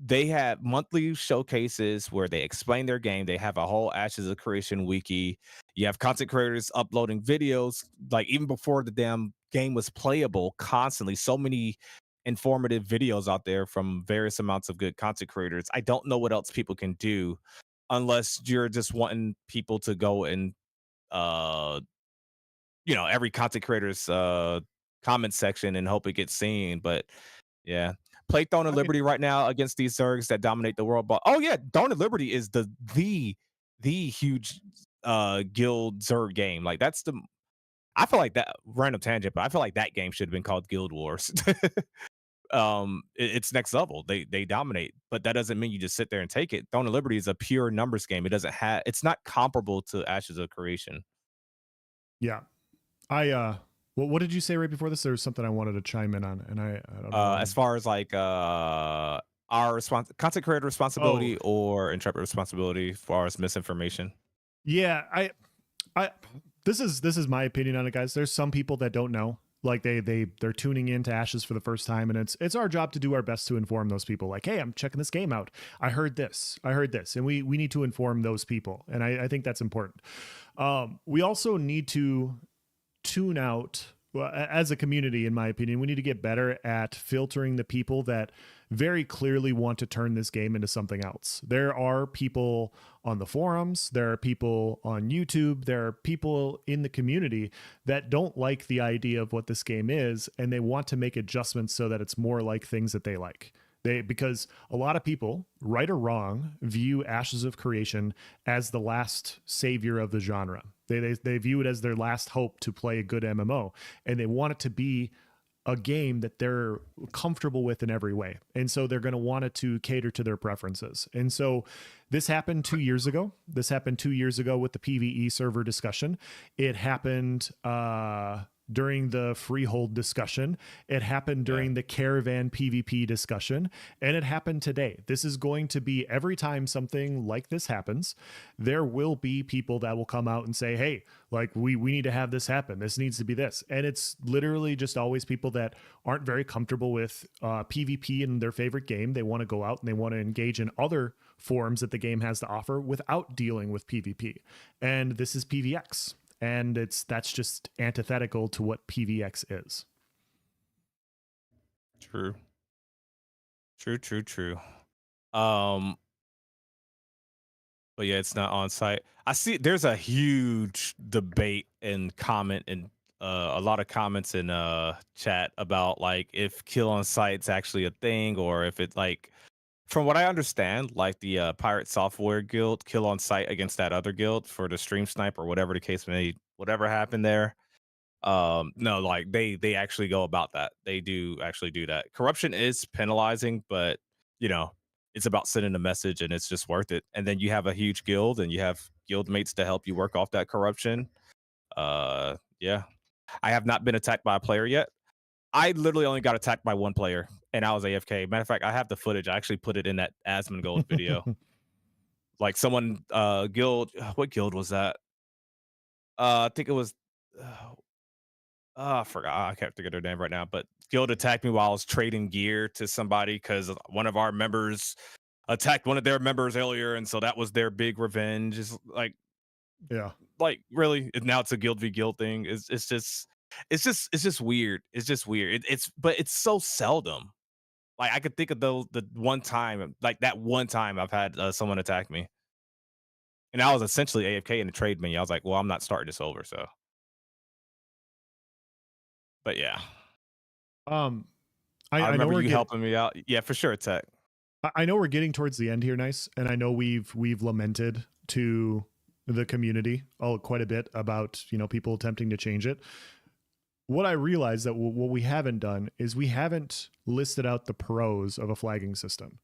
They have monthly showcases where they explain their game. They have a whole Ashes of Creation wiki. You have content creators uploading videos, like even before the damn game was playable, constantly. So many informative videos out there from various amounts of good content creators. I don't know what else people can do unless you're just wanting people to go and uh every content creator's comment section and hope it gets seen. But yeah. Play Throne of I mean, Liberty right now against these Zergs that dominate the world. But oh yeah, Throne of Liberty is the huge guild Zerg game. Like that's the I feel like that random tangent, but I feel like that game should have been called Guild Wars. It's next level. They dominate, but that doesn't mean you just sit there and take it. Throne of Liberty is a pure numbers game. It doesn't have it's not comparable to Ashes of Creation. yeah. I what did you say right before this? There was something I wanted to chime in on, and I don't know why As I'm. far as like content creator Oh responsibility or Intrepid responsibility as far as misinformation. yeah, I this is my opinion on it, guys. There's some people that don't know. Like they're tuning into Ashes for the first time, and it's our job to do our best to inform those people. Like, hey, I'm checking this game out. I heard this, and we need to inform those people, and I think that's important. We also need to tune out, well, as a community, in my opinion. We need to get better at filtering the people that very clearly want to turn this game into something else. There are people on the forums, there are people on YouTube, there are people in the community that don't like the idea of what this game is, and they want to make adjustments so that it's more like things that they like. Because a lot of people, right or wrong, view Ashes of Creation as the last savior of the genre. They view it as their last hope to play a good MMO, and they want it to be a game that they're comfortable with in every way. And so they're going to want it to cater to their preferences. And so this happened 2 years ago. This happened 2 years ago with the PvE server discussion. It happened during the freehold discussion. It happened Yeah. during the caravan PvP discussion. And it happened today. This is going to be every time something like this happens, there will be people that will come out and say, hey, like we need to have this happen. This needs to be this. And it's literally just always people that aren't very comfortable with PvP in their favorite game. They want to go out and they want to engage in other forms that the game has to offer without dealing with PvP. And this is PvX. And that's just antithetical to what PvX is. True. True. Um, but yeah, it's not on site. I see there's a huge debate and comment and a lot of comments in chat about like if kill on site's actually a thing, or if it like from what I understand, like the Pirate Software Guild kill on site against that other guild for the stream snipe or whatever the case may whatever happened there. No, like they actually go about that. They do actually do that. Corruption is penalizing, but you know, it's about sending a message and it's just worth it. And then you have a huge guild and you have guild mates to help you work off that corruption. Yeah. I have not been attacked by a player yet. I literally only got attacked by one player and I was AFK. Matter of fact, I have the footage. I actually put it in that Asmongold video. Like someone guild what guild was that? I think it was I forgot. I can't think of their name right now, but Guild attacked me while I was trading gear to somebody because one of our members attacked one of their members earlier, and so that was their big revenge. Is Yeah. really now it's a Guild v Guild thing. It's just weird. It's just weird. But it's so seldom. Like I could think of the one time, like that one time I've had someone attack me, and I was essentially AFK in the trade menu. I was like, well, I'm not starting this over. So, but yeah, Um, I I know remember we're you getting helping me out. Yeah, for sure, Tech. I know we're getting towards the end here, Nice, and I know we've lamented to the community quite a bit about people attempting to change it. What I realized that what we haven't done is we haven't listed out the pros of a flagging system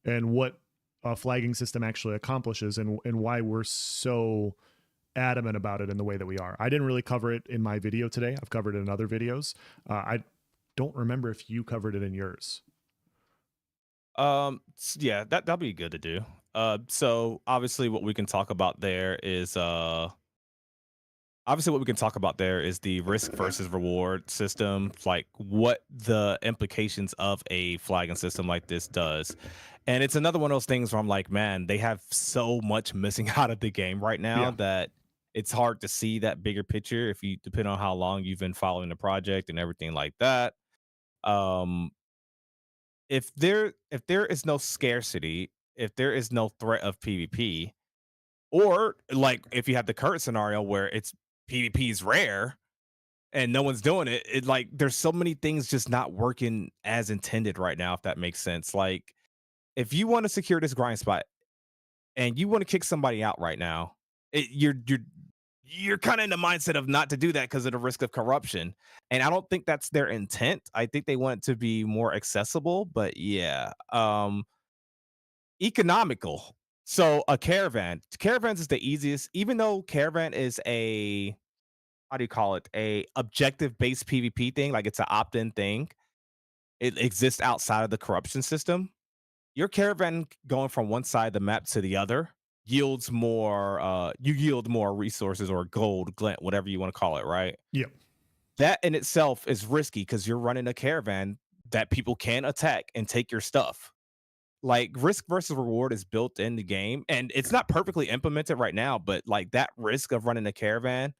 and what a flagging system actually accomplishes and why we're so adamant about it in the way that we are. I didn't really cover it in my video today. I've covered it in other videos. I don't remember if you covered it in yours. Yeah, that'll be good to do. So obviously, what we can talk about there is obviously what we can talk about there is the risk versus reward system, like what the implications of a flagging system like this does. And it's another one of those things where I'm like, man, they have so much missing out of the game right now Yeah. that it's hard to see that bigger picture if you depend on how long you've been following the project and everything like that. Um, if there is no scarcity, if there is no threat of PvP, or like if you have the current scenario where it's PvP is rare and no one's doing it, like there's so many things just not working as intended right now, if that makes sense. Like if you want to secure this grind spot and you want to kick somebody out right now, you're kind of in the mindset of not to do that because of the risk of corruption. And I don't think that's their intent. I think they want it to be more accessible, but yeah. Economical. So a caravans is the easiest, even though caravan is a, how do you call it? A objective based PvP thing, like it's an opt-in thing. It exists outside of the corruption system. Your caravan going from one side of the map to the other yields more you yield more resources or gold, glint, whatever you want to call it, right? Yeah. That in itself is risky because you're running a caravan that people can attack and take your stuff. Like risk versus reward is built in the game and it's not perfectly implemented right now, but like that risk of running a caravan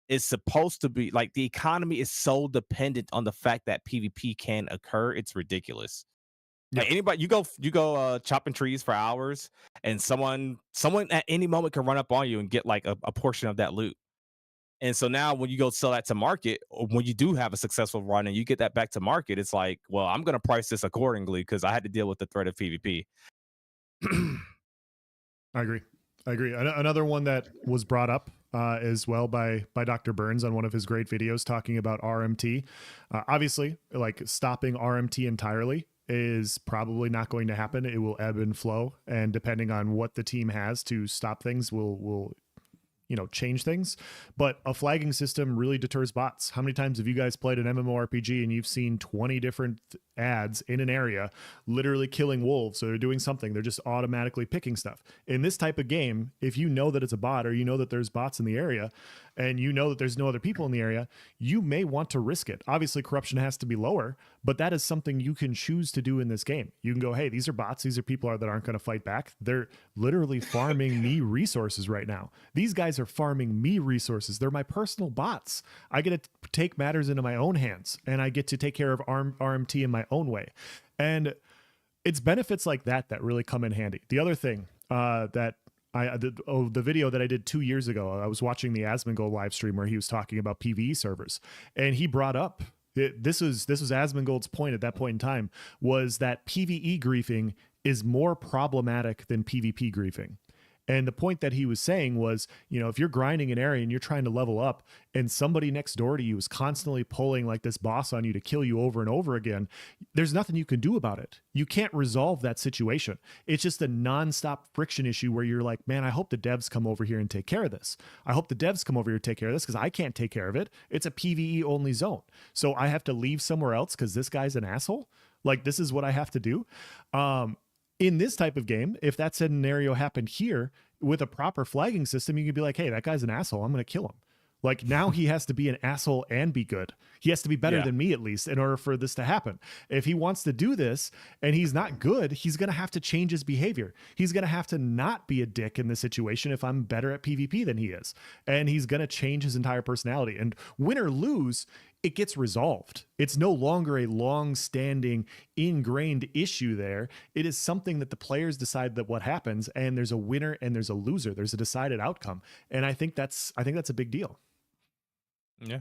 is supposed to be like the economy is so dependent on the fact that PvP can occur. It's ridiculous. Like Yep. anybody, you go chopping trees for hours, and someone at any moment can run up on you and get like a portion of that loot. And so now when you go sell that to market, or when you do have a successful run and you get that back to market, it's like, well, I'm gonna price this accordingly because I had to deal with the threat of PvP. I agree. I agree. Another one that was brought up as well by Dr. Burns on one of his great videos talking about RMT. Obviously, like stopping RMT entirely is probably not going to happen. It will ebb and flow, and depending on what the team has to stop things, will change things. But a flagging system really deters bots. How many times have you guys played an MMORPG and you've seen 20 different ads in an area literally killing wolves, or they're doing something, they're just automatically picking stuff? In this type of game, if you know that it's a bot, or you know that there's bots in the area, and you know that there's no other people in the area, you may want to risk it. Obviously corruption has to be lower, but that is something you can choose to do in this game. You can go, hey, these are bots, these are people that aren't going to fight back, they're literally farming me resources right now. These guys are farming me resources, they're my personal bots. I get to take matters into my own hands, and I get to take care of RMT in my own way. And it's benefits like that that really come in handy. The other thing that the video that I did 2 years ago, I was watching the Asmongold live stream where he was talking about PvE servers, and he brought up this was Asmongold's point at that point in time, was that PvE griefing is more problematic than PvP griefing. And the point that he was saying was, if you're grinding an area and you're trying to level up, and somebody next door to you is constantly pulling like this boss on you to kill you over and over again, there's nothing you can do about it. You can't resolve that situation. It's just a nonstop friction issue where you're like, man, I hope the devs come over here and take care of this. I hope the devs come over here and take care of this because I can't take care of it. It's a PvE only zone. So I have to leave somewhere else because this guy's an asshole. Like, this is what I have to do. In this type of game, if that scenario happened here with a proper flagging system, you could be like, hey, that guy's an asshole, I'm going to kill him. Like now he has to be an asshole and be good. He has to be better Yeah. than me at least in order for this to happen. If he wants to do this and he's not good, he's going to have to change his behavior. He's going to have to not be a dick in this situation if I'm better at PvP than he is. And he's going to change his entire personality. And win or lose, it gets resolved. It's no longer a long-standing, ingrained issue there. It is something that the players decide that what happens, and there's a winner and there's a loser. There's a decided outcome. And I think that's a big deal. Yeah.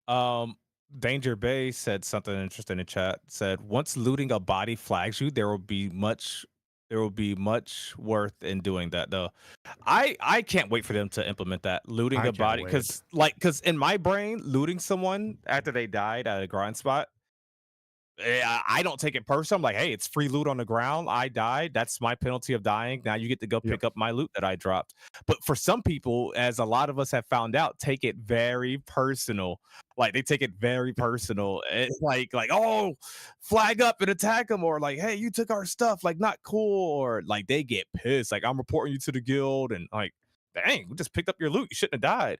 Um, Danger Bay said something interesting in chat. Said once looting a body flags you, there will be much worth in doing that though. I can't wait for them to implement that looting I a can't body wait. because in my brain looting someone after they died at a grind spot. I don't take it personal. I'm like, hey, it's free loot on the ground. I died. That's my penalty of dying. Now you get to go Yep. pick up my loot that I dropped. But for some people, as a lot of us have found out, take it very personal. Like they take it very personal. It's like, oh, flag up and attack them, or like, hey, you took our stuff. Like, not cool, or like they get pissed. Like, I'm reporting you to the guild, and like, dang, we just picked up your loot. You shouldn't have died.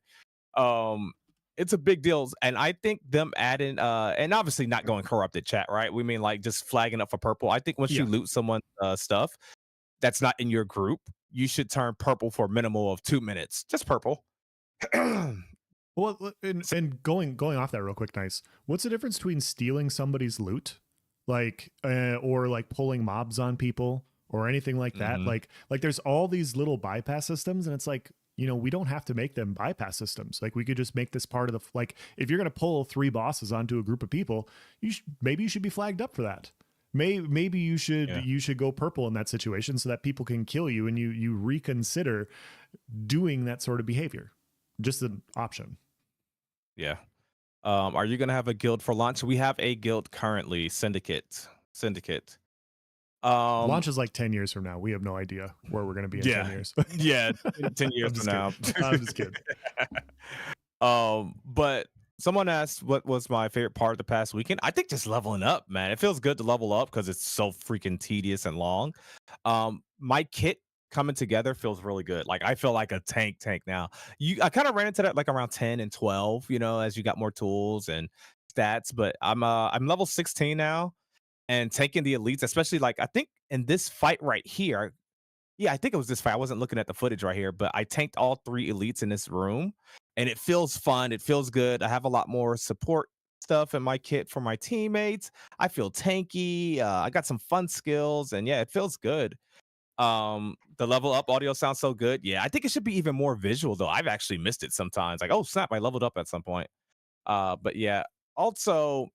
Um, it's a big deal, and I think them adding, and obviously not going corrupted chat, right? We mean like just flagging up for purple. I think once you Yeah. loot someone's stuff that's not in your group, you should turn purple for a minimal of 2 minutes. Just purple. Well, and going off that real quick, nice. What's the difference between stealing somebody's loot, like, or like pulling mobs on people or anything like that? Mhm. Like there's all these little bypass systems, and it's like, we don't have to make them bypass systems. Like we could just make this part of the like if you're gonna pull 3 bosses onto a group of people, maybe you should be flagged up for that. Maybe Yeah. you should go purple in that situation so that people can kill you and you reconsider doing that sort of behavior. Just an option. Yeah. Are you gonna have a guild for launch? We have a guild currently, Syndicate. Syndicate. Um, Launch is like 10 years from now. We have no idea where we're going to be in 10 yeah, years. yeah, 10 years I'm from just kidding. now. I'm just kidding. But someone asked what was my favorite part of the past weekend. I think just leveling up, man. It feels good to level up because it's so freaking tedious and long. My kit coming together feels really good. Like I feel like a tank now. I kind of ran into that like around 10 and 12, as you got more tools and stats, but I'm level 16 now and taking the elites, especially like I think in this fight right here, yeah, I think it was this fight. I wasn't looking at the footage right here, but I tanked all 3 elites in this room, and it feels fun. It feels good. I have a lot more support stuff in my kit for my teammates. I feel tanky. I got some fun skills, and yeah, it feels good. The level up audio sounds so good. Yeah, I think it should be even more visual though. I've actually missed it sometimes. Like, oh snap, I leveled up at some point. But yeah. Also,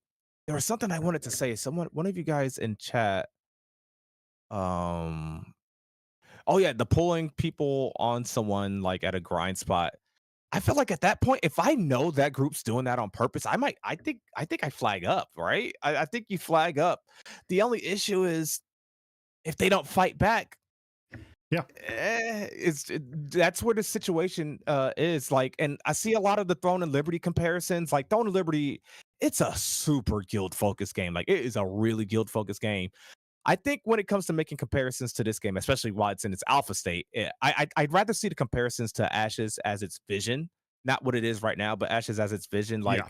there was something I wanted to say. One of you guys in chat, um oh yeah, the pulling people on someone like at a grind spot. I feel like at that point, if I know that group's doing that on purpose, I think I flag up, right? I think you flag up. The only issue is if they don't fight back, Yeah. that's where the situation is like, and I see a lot of the Throne and Liberty comparisons. Like Throne and Liberty, it's a super guild focused game. Like it is a really guild focused game. I think when it comes to making comparisons to this game, especially while it's in its alpha state, I'd rather see the comparisons to Ashes as its vision, not what it is right now, but Ashes as its vision. Yeah. Like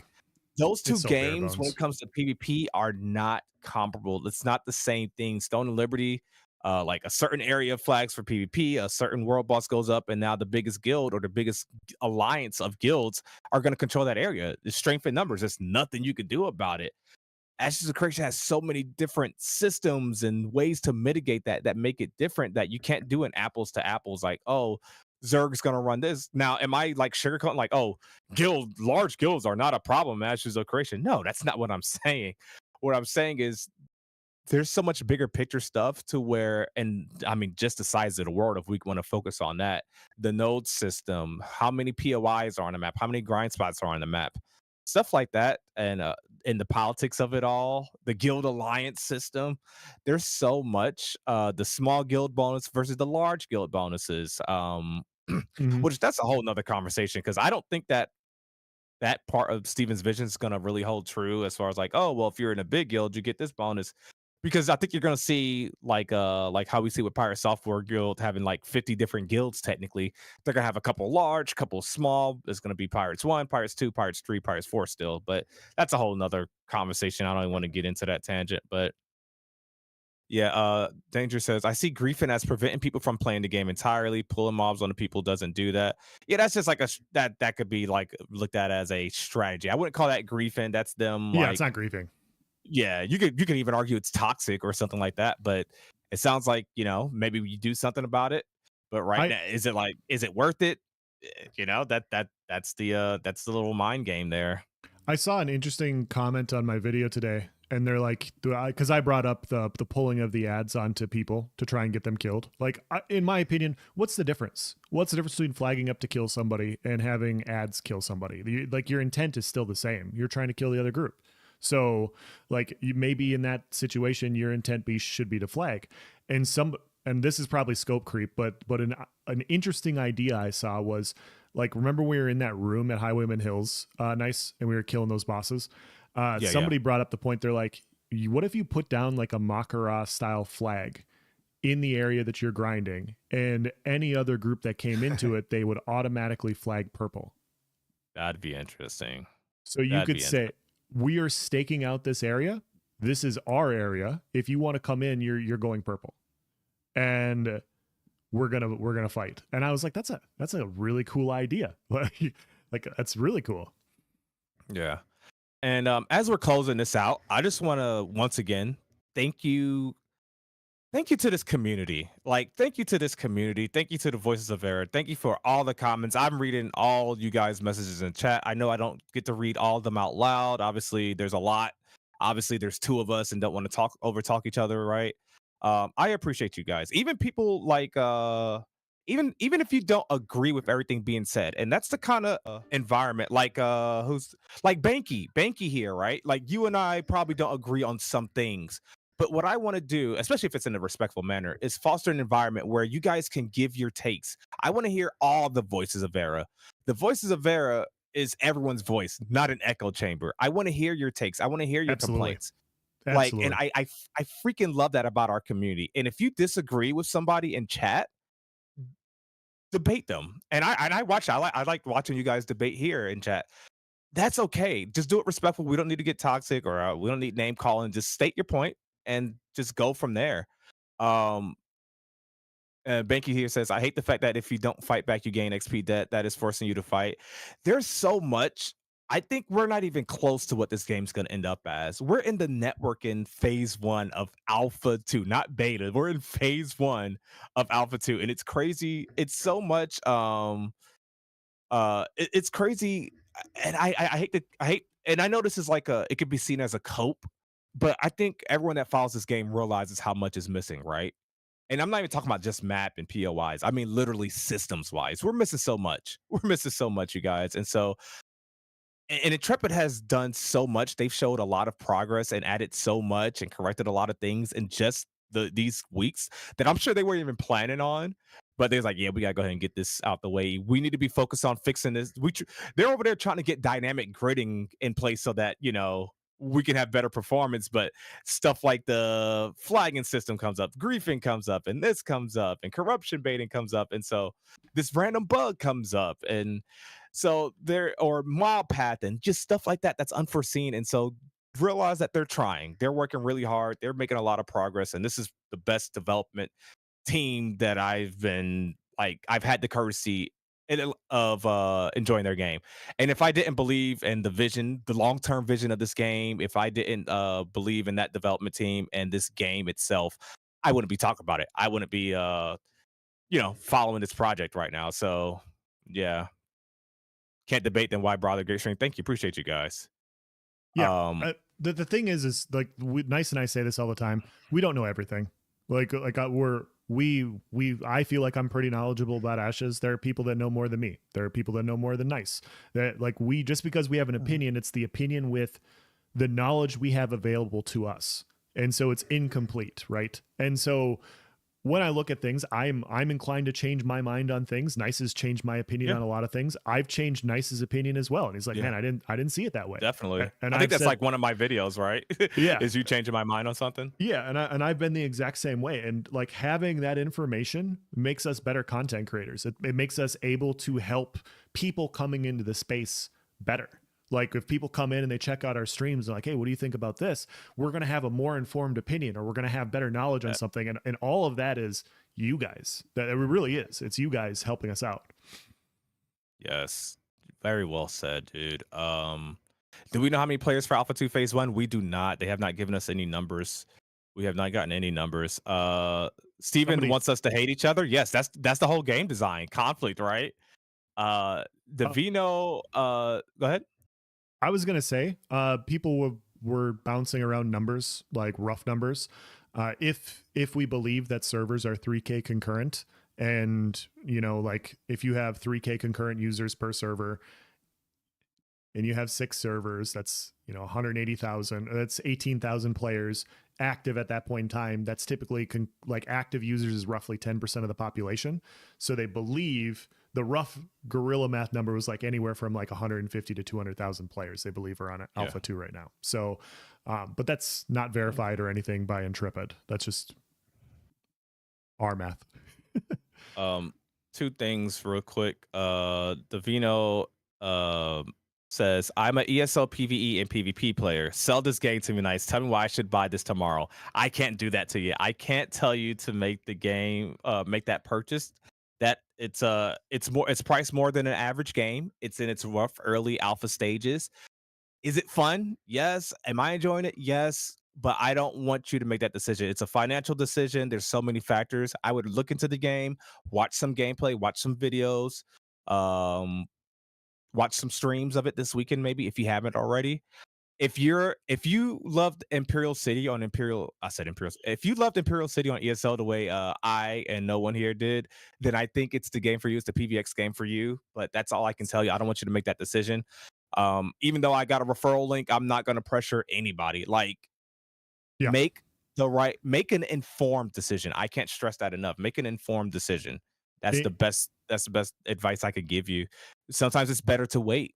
those two It's so bare games, when it bones. comes to PvP, are not comparable. It's not the same thing. Stone and Liberty, like a certain area of flags for PvP, a certain world boss goes up, and now the biggest guild or the biggest alliance of guilds are going to control that area. It's strength in numbers. There's nothing you could do about it. Ashes of Creation has so many different systems and ways to mitigate that make it different that you can't do an apples to apples. Like, oh, Zerg's gonna run this. Now, am I like sugarcoating like, oh, large guilds are not a problem in Ashes of Creation? No, that's not what I'm saying. What I'm saying is there's so much bigger picture stuff to where, and I mean, just the size of the world, if we want to focus on that, the node system, how many POIs are on the map, how many grind spots are on the map, stuff like that, and in the politics of it all, the guild alliance system, there's so much. The small guild bonus versus the large guild bonuses, Mhm. which that's a whole nother conversation because I don't think that part of Steven's vision is going to really hold true as far as like, oh, well, if you're in a big guild, you get this bonus. because I think you're gonna see like how we see with Pirate Software Guild having like 50 different guilds technically. They're gonna have a couple large, couple small. There's gonna be Pirates 1, Pirates 2, Pirates 3, Pirates 4 still, but that's a whole nother conversation. I don't even want to get into that tangent, but yeah, Danger says, I see griefing as preventing people from playing the game entirely. Pulling mobs on the people doesn't do that. Yeah, that's just like that could be like looked at as a strategy. I wouldn't call that griefing. That's them Yeah, it's like not griefing. yeah, you could even argue it's toxic or something like that, but it sounds like, maybe you do something about it. But right I now, is it worth it? That's the little mind game there. I saw an interesting comment on my video today, and they're like, because I brought up the pulling of the ads onto people to try and get them killed. Like, in my opinion, what's the difference? What's the difference between flagging up to kill somebody and having ads kill somebody? Like, your intent is still the same. You're trying to kill the other group. So, like, you maybe in that situation, your intent should be to flag. And this is probably scope creep, but an interesting idea I saw was, like, remember we were in that room at Highwayman Hills, nyce, and we were killing those bosses. Yeah, yeah. Somebody brought up the point. They're like, what if you put down like a Makara style flag in the area that you're grinding, and any other group that came into it, they would automatically flag purple. That'd be interesting. So you That'd could be say, we are staking out this area. This is our area. If you want to come in, you're going purple, and we're gonna fight. And I was like, that's a really cool idea. Like that's really cool. Yeah. And as we're closing this out, I just want to once again thank you. Thank you to this community. Like, thank you to this community. Thank you to the Voices of Error. Thank you for all the comments. I'm reading all you guys' messages in chat. I know I don't get to read all of them out loud. Obviously, there's a lot. Obviously, there's two of us and don't want to talk each other, right? I appreciate you guys. Even people like even if you don't agree with everything being said, and that's the kind of environment like who's like Banky here, right? Like you and I probably don't agree on some things, but what I want to do, especially if it's in a respectful manner, is foster an environment where you guys can give your takes. I want to hear all the voices of Vera. The voices of Vera is everyone's voice, not an echo chamber. I want to hear your takes. I want to hear your Absolutely. complaints. Like, and Absolutely. I freaking love that about our community. And if you disagree with somebody in chat, debate them. And I watch. I like watching you guys debate here in chat. That's okay. Just do it respectful. We don't need to get toxic or we don't need name calling. Just state your point and just go from there. Um, Banky here says, I hate the fact that if you don't fight back, you gain XP. That is forcing you to fight. There's so much. I think we're not even close to what this game's going to end up as. We're in the networking phase 1 of Alpha 2, not beta. We're in phase 1 of Alpha 2, and it's crazy. It's so much. It's crazy, and I hate, and I know this is like it could be seen as a cope, but I think everyone that follows this game realizes how much is missing, right? And I'm not even talking about just map and POIs. I mean, literally systems wise, we're missing so much. We're missing so much, you guys. And so, and Intrepid has done so much. They've showed a lot of progress and added so much and corrected a lot of things in just these weeks that I'm sure they weren't even planning on. But they're like, yeah, we gotta go ahead and get this out the way. We need to be focused on fixing this. They're over there trying to get dynamic gridding in place so that we can have better performance. But stuff like the flagging system comes up, griefing comes up, and this comes up, and corruption baiting comes up, and so this random bug comes up, and so there or mob path and just stuff like that that's unforeseen. And so realize that they're trying, they're working really hard, they're making a lot of progress, and this is the best development team that I've had the courtesy of enjoying their game. And if I didn't believe in the vision, the long-term vision of this game, if I didn't believe in that development team and this game itself, I wouldn't be talking about it. I wouldn't be following this project right now. So yeah, can't debate them. Why bother? Great stream. Thank you. Appreciate you guys. Yeah. The thing is like nyce and I say this all the time. We don't know everything. I feel like I'm pretty knowledgeable about Ashes. There are people that know more than me. There are people that know more than nyce. That like just because we have an opinion, it's the opinion with the knowledge we have available to us. And so it's incomplete, right? And so when I look at things, I'm inclined to change my mind on things. Nyce has changed my opinion Yeah. on a lot of things. I've changed Nyce's opinion as well, and he's like, Yeah. man, I didn't see it that way. Definitely. And I think I've that's said, like one of my videos, right? yeah, Is you changing my mind on something? yeah, and I've been the exact same way. And like having that information makes us better content creators. It makes us able to help people coming into the space better. Like if people come in and they check out our streams and like, hey, what do you think about this? We're gonna have a more informed opinion, or we're gonna have better knowledge on Yeah. something. And all of that is you guys. That it really is. It's you guys helping us out. Yes. Very well said, dude. Do we know how many players for Alpha 2 Phase 1? We do not. They have not given us any numbers. We have not gotten any numbers. Steven Somebody wants us to hate each other. Yes, that's the whole game design. Conflict, right? The uh, Vino, go ahead. I was gonna say, people were bouncing around numbers, like rough numbers. If we believe that servers are 3K concurrent, and like if you have 3K concurrent users per server, and you have 6 servers, that's 180,000. That's 18,000 players active at that point in time. That's typically like active users is roughly 10% of the population. So they believe the rough gorilla math number was like anywhere from like 150 to 200,000 players they believe are on Yeah. Alpha 2 right now. So, but that's not verified or anything by Intrepid. That's just our math. Um, Two things real quick. Davino says, I'm an ESL PvE and PvP player. Sell this game to me, nice. Tell me why I should buy this tomorrow. I can't do that to you. I can't tell you to make the game, make that purchase. That it's priced more than an average game. It's in its rough early alpha stages. Is it fun? Yes. Am I enjoying it? Yes. But I don't want you to make that decision. It's a financial decision. There's so many factors. I would look into the game, watch some gameplay, watch some videos, um, watch some streams of it this weekend, maybe if you haven't already. If you loved Imperial City on Imperial, I said Imperial. If you loved Imperial City on ESL the way I and no one here did, then I think it's the game for you. It's the PVX game for you. But that's all I can tell you. I don't want you to make that decision. Even though I got a referral link, I'm not going to pressure anybody. Like Yeah. make an informed decision. I can't stress that enough. Make an informed decision. It, That's the best advice I could give you. Sometimes it's better to wait.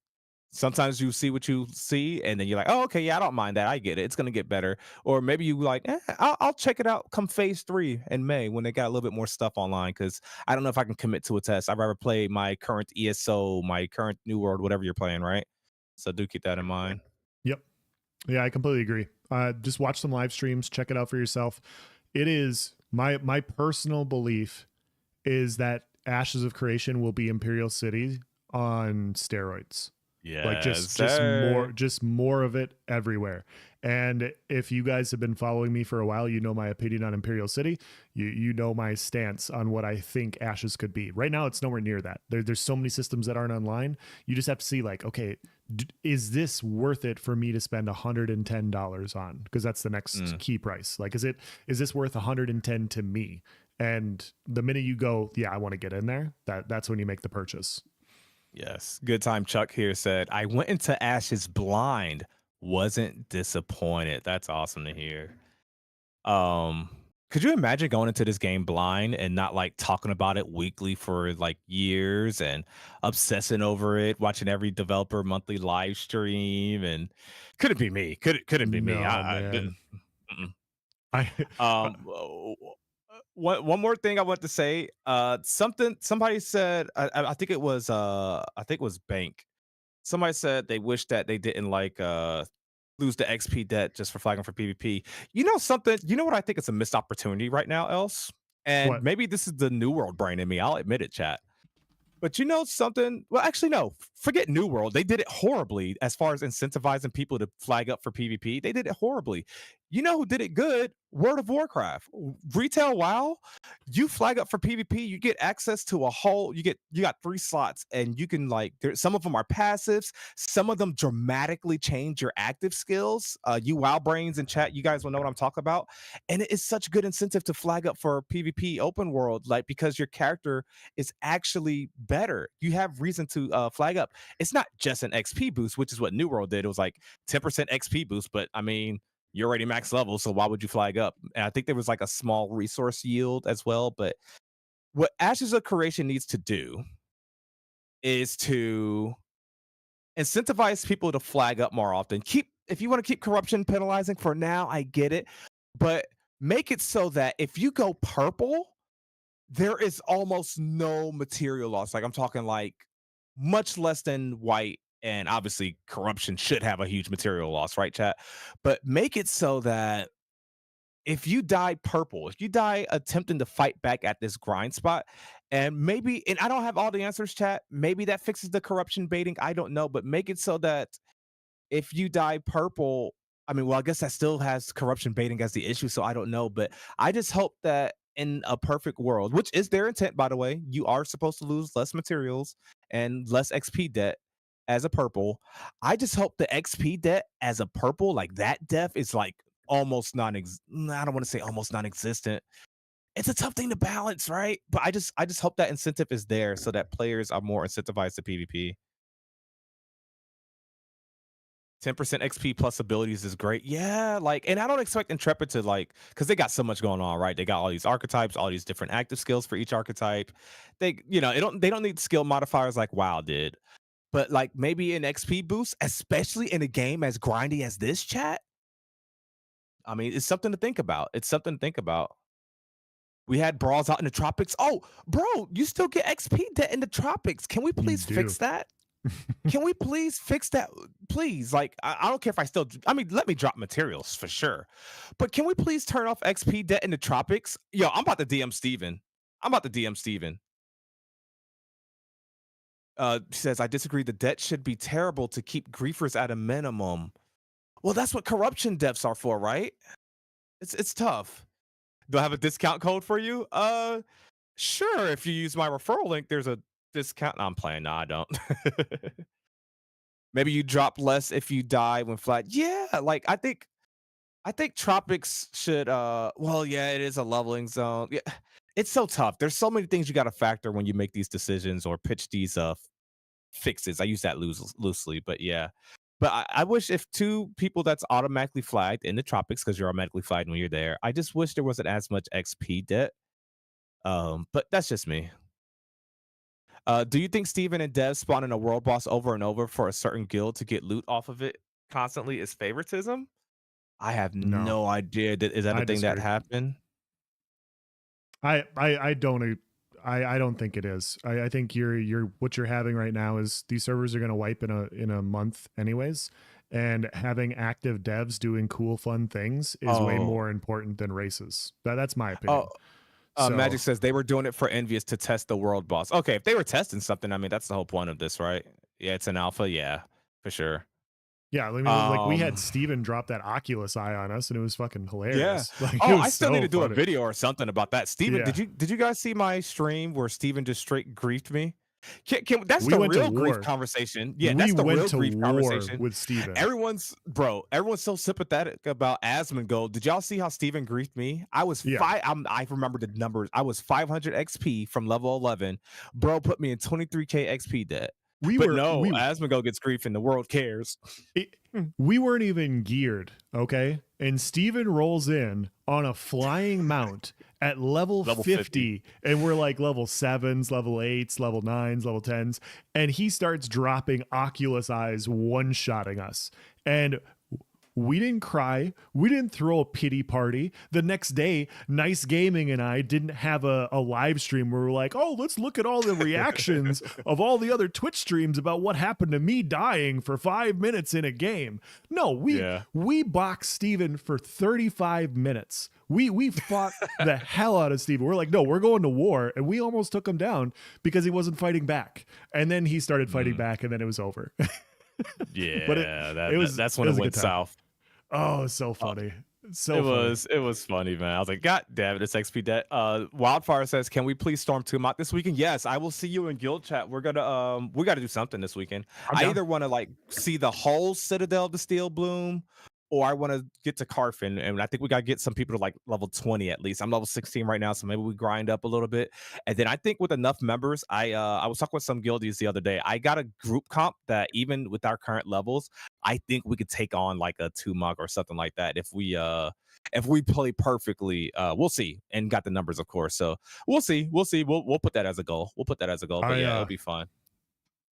Sometimes you see what you see, and then you're like, "Oh, okay, yeah, I don't mind that. I get it. It's gonna get better." Or maybe you like, I'll check it out come phase 3 in May when they got a little bit more stuff online. Because I don't know if I can commit to a test. I'd rather play my current ESO, my current New World, whatever you're playing, right? So do keep that in mind. yep. Yeah, I completely agree. Just watch some live streams, check it out for yourself. It is my personal belief is that Ashes of Creation will be Imperial City on steroids. Like Yes, just sir. just more of it everywhere. And if you guys have been following me for a while, you know my opinion on Imperial City. You know my stance on what I think Ashes could be. Right now, it's nowhere near that. There's so many systems that aren't online. You just have to see like, okay, is this worth it for me to spend $110 on? Because that's the next key price. Like, is this worth 110 to me? And the minute you go, yeah, I want to get in there, that's when you make the purchase. Yes. Good time Chuck here said, I went into Ashes blind, wasn't disappointed. That's awesome to hear. Um, could you imagine going into this game blind and not like talking about it weekly for like years and obsessing over it, watching every developer monthly live stream and couldn't be me. Couldn't be me. No, I man. didn't. Mm-mm. I One more thing I want to say. Somebody said I think it was Bank. Somebody said they wish that they didn't like lose the XP debt just for flagging for PvP. You know something? You know what I think is a missed opportunity right now, else? And what? maybe this is the new world brain in me. I'll admit it, chat. But you know something? Well, actually, no. Forget New World. They did it horribly as far as incentivizing people to flag up for PvP. They did it horribly. You know who did it good? World of Warcraft. Retail WoW. You flag up for PvP, you get access to a whole. You got 3 slots, and you can like. Some of them are passives. Some of them dramatically change your active skills. You WoW brains in chat, you guys will know what I'm talking about. And it is such good incentive to flag up for PvP open world, like because your character is actually better. You have reason to flag up. It's not just an XP boost, which is what New World did. It was like 10% XP boost, but I mean, You're already max level, so why would you flag up? And I think there was like a small resource yield as well. But what Ashes of Creation needs to do is to incentivize people to flag up more often. Keep if you want to keep corruption penalizing for now, I get it, but make it so that if you go purple, there is almost no material loss. Like I'm talking like much less than white. And obviously, corruption should have a huge material loss, right, chat? But make it so that if you die purple, if you die attempting to fight back at this grind spot, and maybe, and I don't have all the answers, chat, maybe that fixes the corruption baiting. I don't know, but make it so that if you die purple, I mean, well, I guess that still has corruption baiting as the issue, so I don't know. But I just hope that in a perfect world, which is their intent, by the way, you are supposed to lose less materials and less XP debt as a purple. I just hope the XP debt as a purple, like that death is like almost I don't want to say almost non-existent. It's a tough thing to balance, right? But I just hope that incentive is there so that players are more incentivized to PvP. 10% XP plus abilities is great. Yeah, like, and I don't expect Intrepid to like, because they got so much going on, right? They got all these archetypes, all these different active skills for each archetype. They don't need skill modifiers like WoW did, but like maybe an XP boost, especially in a game as grindy as this, chat. I mean, it's something to think about. It's something to think about. We had brawls out in the tropics. Oh, bro, you still get XP debt in the tropics. Can we You please do. fix that? Can we please fix that? Please, like, I don't care if I mean, let me drop materials for sure. But can we please turn off XP debt in the tropics? Yo, I'm about to DM Steven. I'm about to DM Steven. Says, I disagree. The debt should be terrible to keep griefers at a minimum. Well, that's what corruption debts are for, right? It's tough. Do I have a discount code for you? Sure. If you use my referral link, there's a discount. No, I'm playing. No, I don't. Maybe you drop less if you die when flat. Yeah, like I think tropics should well, yeah, it is a leveling zone. Yeah. It's so tough. There's so many things you got to factor when you make these decisions or pitch these fixes. I use that loosely, but yeah. But I wish if two people that's automatically flagged in the tropics because you're automatically flagged when you're there. I just wish there wasn't as much XP debt. But that's just me. Do you think Steven and Dev spawning a world boss over and over for a certain guild to get loot off of it constantly is favoritism? I have No, no idea. Is that a I thing that disagree. happened? I don't I don't think it is. I think you're what you're having right now is these servers are going to wipe in a month anyways, and having active devs doing cool fun things is way Oh, more important than races. That's my oh, opinion. So Magic says they were doing it for Envious to test the world boss. Okay, if they were testing something, I mean that's the whole point of this, right? Yeah, it's an alpha. Yeah, for sure. yeah, I mean, like we had Um, Steven drop that Oculus eye on us, and it was fucking yeah. hilarious. Like it Oh, was I still need so to do a funny. video or something about that. Steven, Yeah, did you guys see my stream where Steven just straight griefed me? That's we the went to real grief war. conversation. Yeah, We that's the went real to grief war conversation. with Steven. Everyone's so sympathetic about Asmongold. Did y'all see how Steven griefed me? I was Yeah, I remember the numbers. I was 500 XP from level 11. Bro put me in 23k XP debt. we But were no, we Asmongold gets grief and the world cares. it, we weren't even geared, okay? And Steven rolls in on a flying mount at level Level 50, and we're like level 7s, level 8s, level 9s, level 10s, and he starts dropping Oculus eyes, one-shotting us. And we didn't cry. We didn't throw a pity party. The next day, Nice Gaming and I didn't have a live stream where we're like, oh, let's look at all the reactions of all the other Twitch streams about what happened to me dying for 5 minutes in a game. No, Yeah. we boxed Steven for 35 minutes. We fought the hell out of Steven. We're like, no, we're going to war. And we almost took him down because he wasn't fighting back. And then he started fighting back, and then it was over. Yeah, But that's it when it was a went good time. south. Oh, so Uh, funny. So It funny. was it was funny, man. I was like, God damn it, it's XP debt. Wildfire says, can we please storm 2 out this weekend? Yes, I will see you in guild chat. We gotta do something this weekend. I'm I down. either want to like see the whole Citadel of the Steel Bloom, or I want to get to Carfin, and I think we got to get some people to like level 20 at least. I'm level 16 right now, so maybe we grind up a little bit. And then I think with enough members, I was talking with some guildies the other day. I got a group comp that even with our current levels, I think we could take on like a 2 mug or something like that if we play perfectly. We'll see, and got the numbers of course. So we'll see. We'll put that as a goal. We'll put that as a goal. But I yeah, it'll be fun.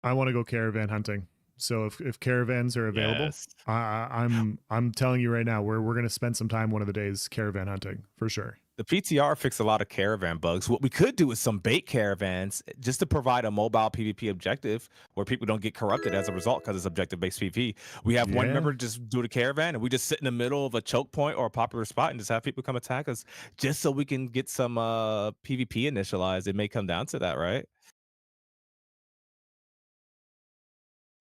I want to go caravan hunting. So if caravans are available, Yes. I'm telling you right now, we're gonna spend some time one of the days caravan hunting for sure. The PTR fixed a lot of caravan bugs. What we could do is some bait caravans just to provide a mobile PvP objective where people don't get corrupted as a result because it's objective based PvP. We have one Yeah, member just do the caravan and we just sit in the middle of a choke point or a popular spot and just have people come attack us just so we can get some PvP initialized. It may come down to that, right?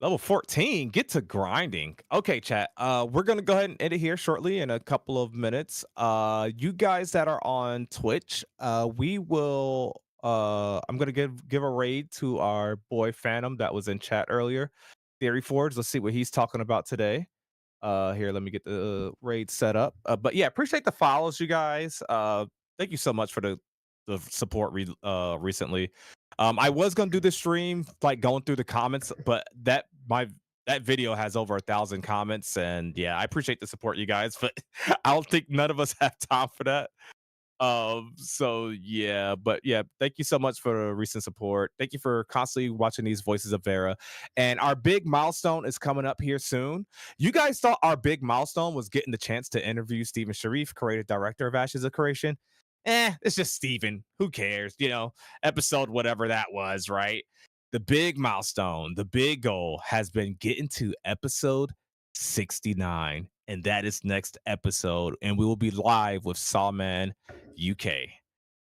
Level 14, get to grinding. Okay, chat. We're gonna go ahead and end it here shortly in a couple of minutes. You guys that are on Twitch, we will I'm gonna give a raid to our boy Phantom that was in chat earlier. Theory Forge. Let's see what he's talking about today. Here, let me get the raid set up. But yeah, appreciate the follows, you guys. Thank you so much for the support recently. I was gonna do this stream like going through the comments, but that video has over 1,000 comments, and yeah, I appreciate the support, you guys, but I don't think none of us have time for that. So yeah, but yeah, thank you so much for the recent support. Thank you for constantly watching these voices of Vera. And our big milestone is coming up here soon. You guys thought our big milestone was getting the chance to interview Stephen Sharif, creative director of Ashes of Creation. It's just Stephen. Who cares? Episode whatever that was, right? The big milestone, the big goal has been getting to episode 69. And that is next episode. And we will be live with Sawman UK.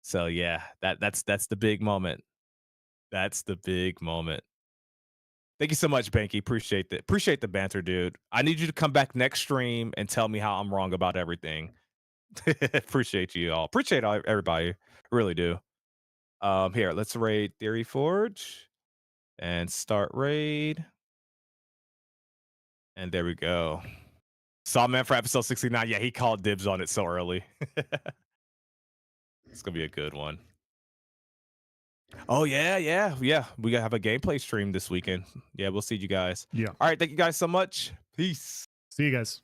So yeah, that's the big moment. That's the big moment. Thank you so much, Banky. Appreciate the banter, dude. I need you to come back next stream and tell me how I'm wrong about everything. Appreciate you all. Appreciate everybody. Really do. Here, let's raid Theory Forge and start raid. And there we go. Sawman for episode 69. Yeah, he called dibs on it so early. It's gonna be a good one. Oh yeah. We gotta have a gameplay stream this weekend. Yeah, we'll see you guys. yeah. All right, thank you guys so much. Peace. See you guys.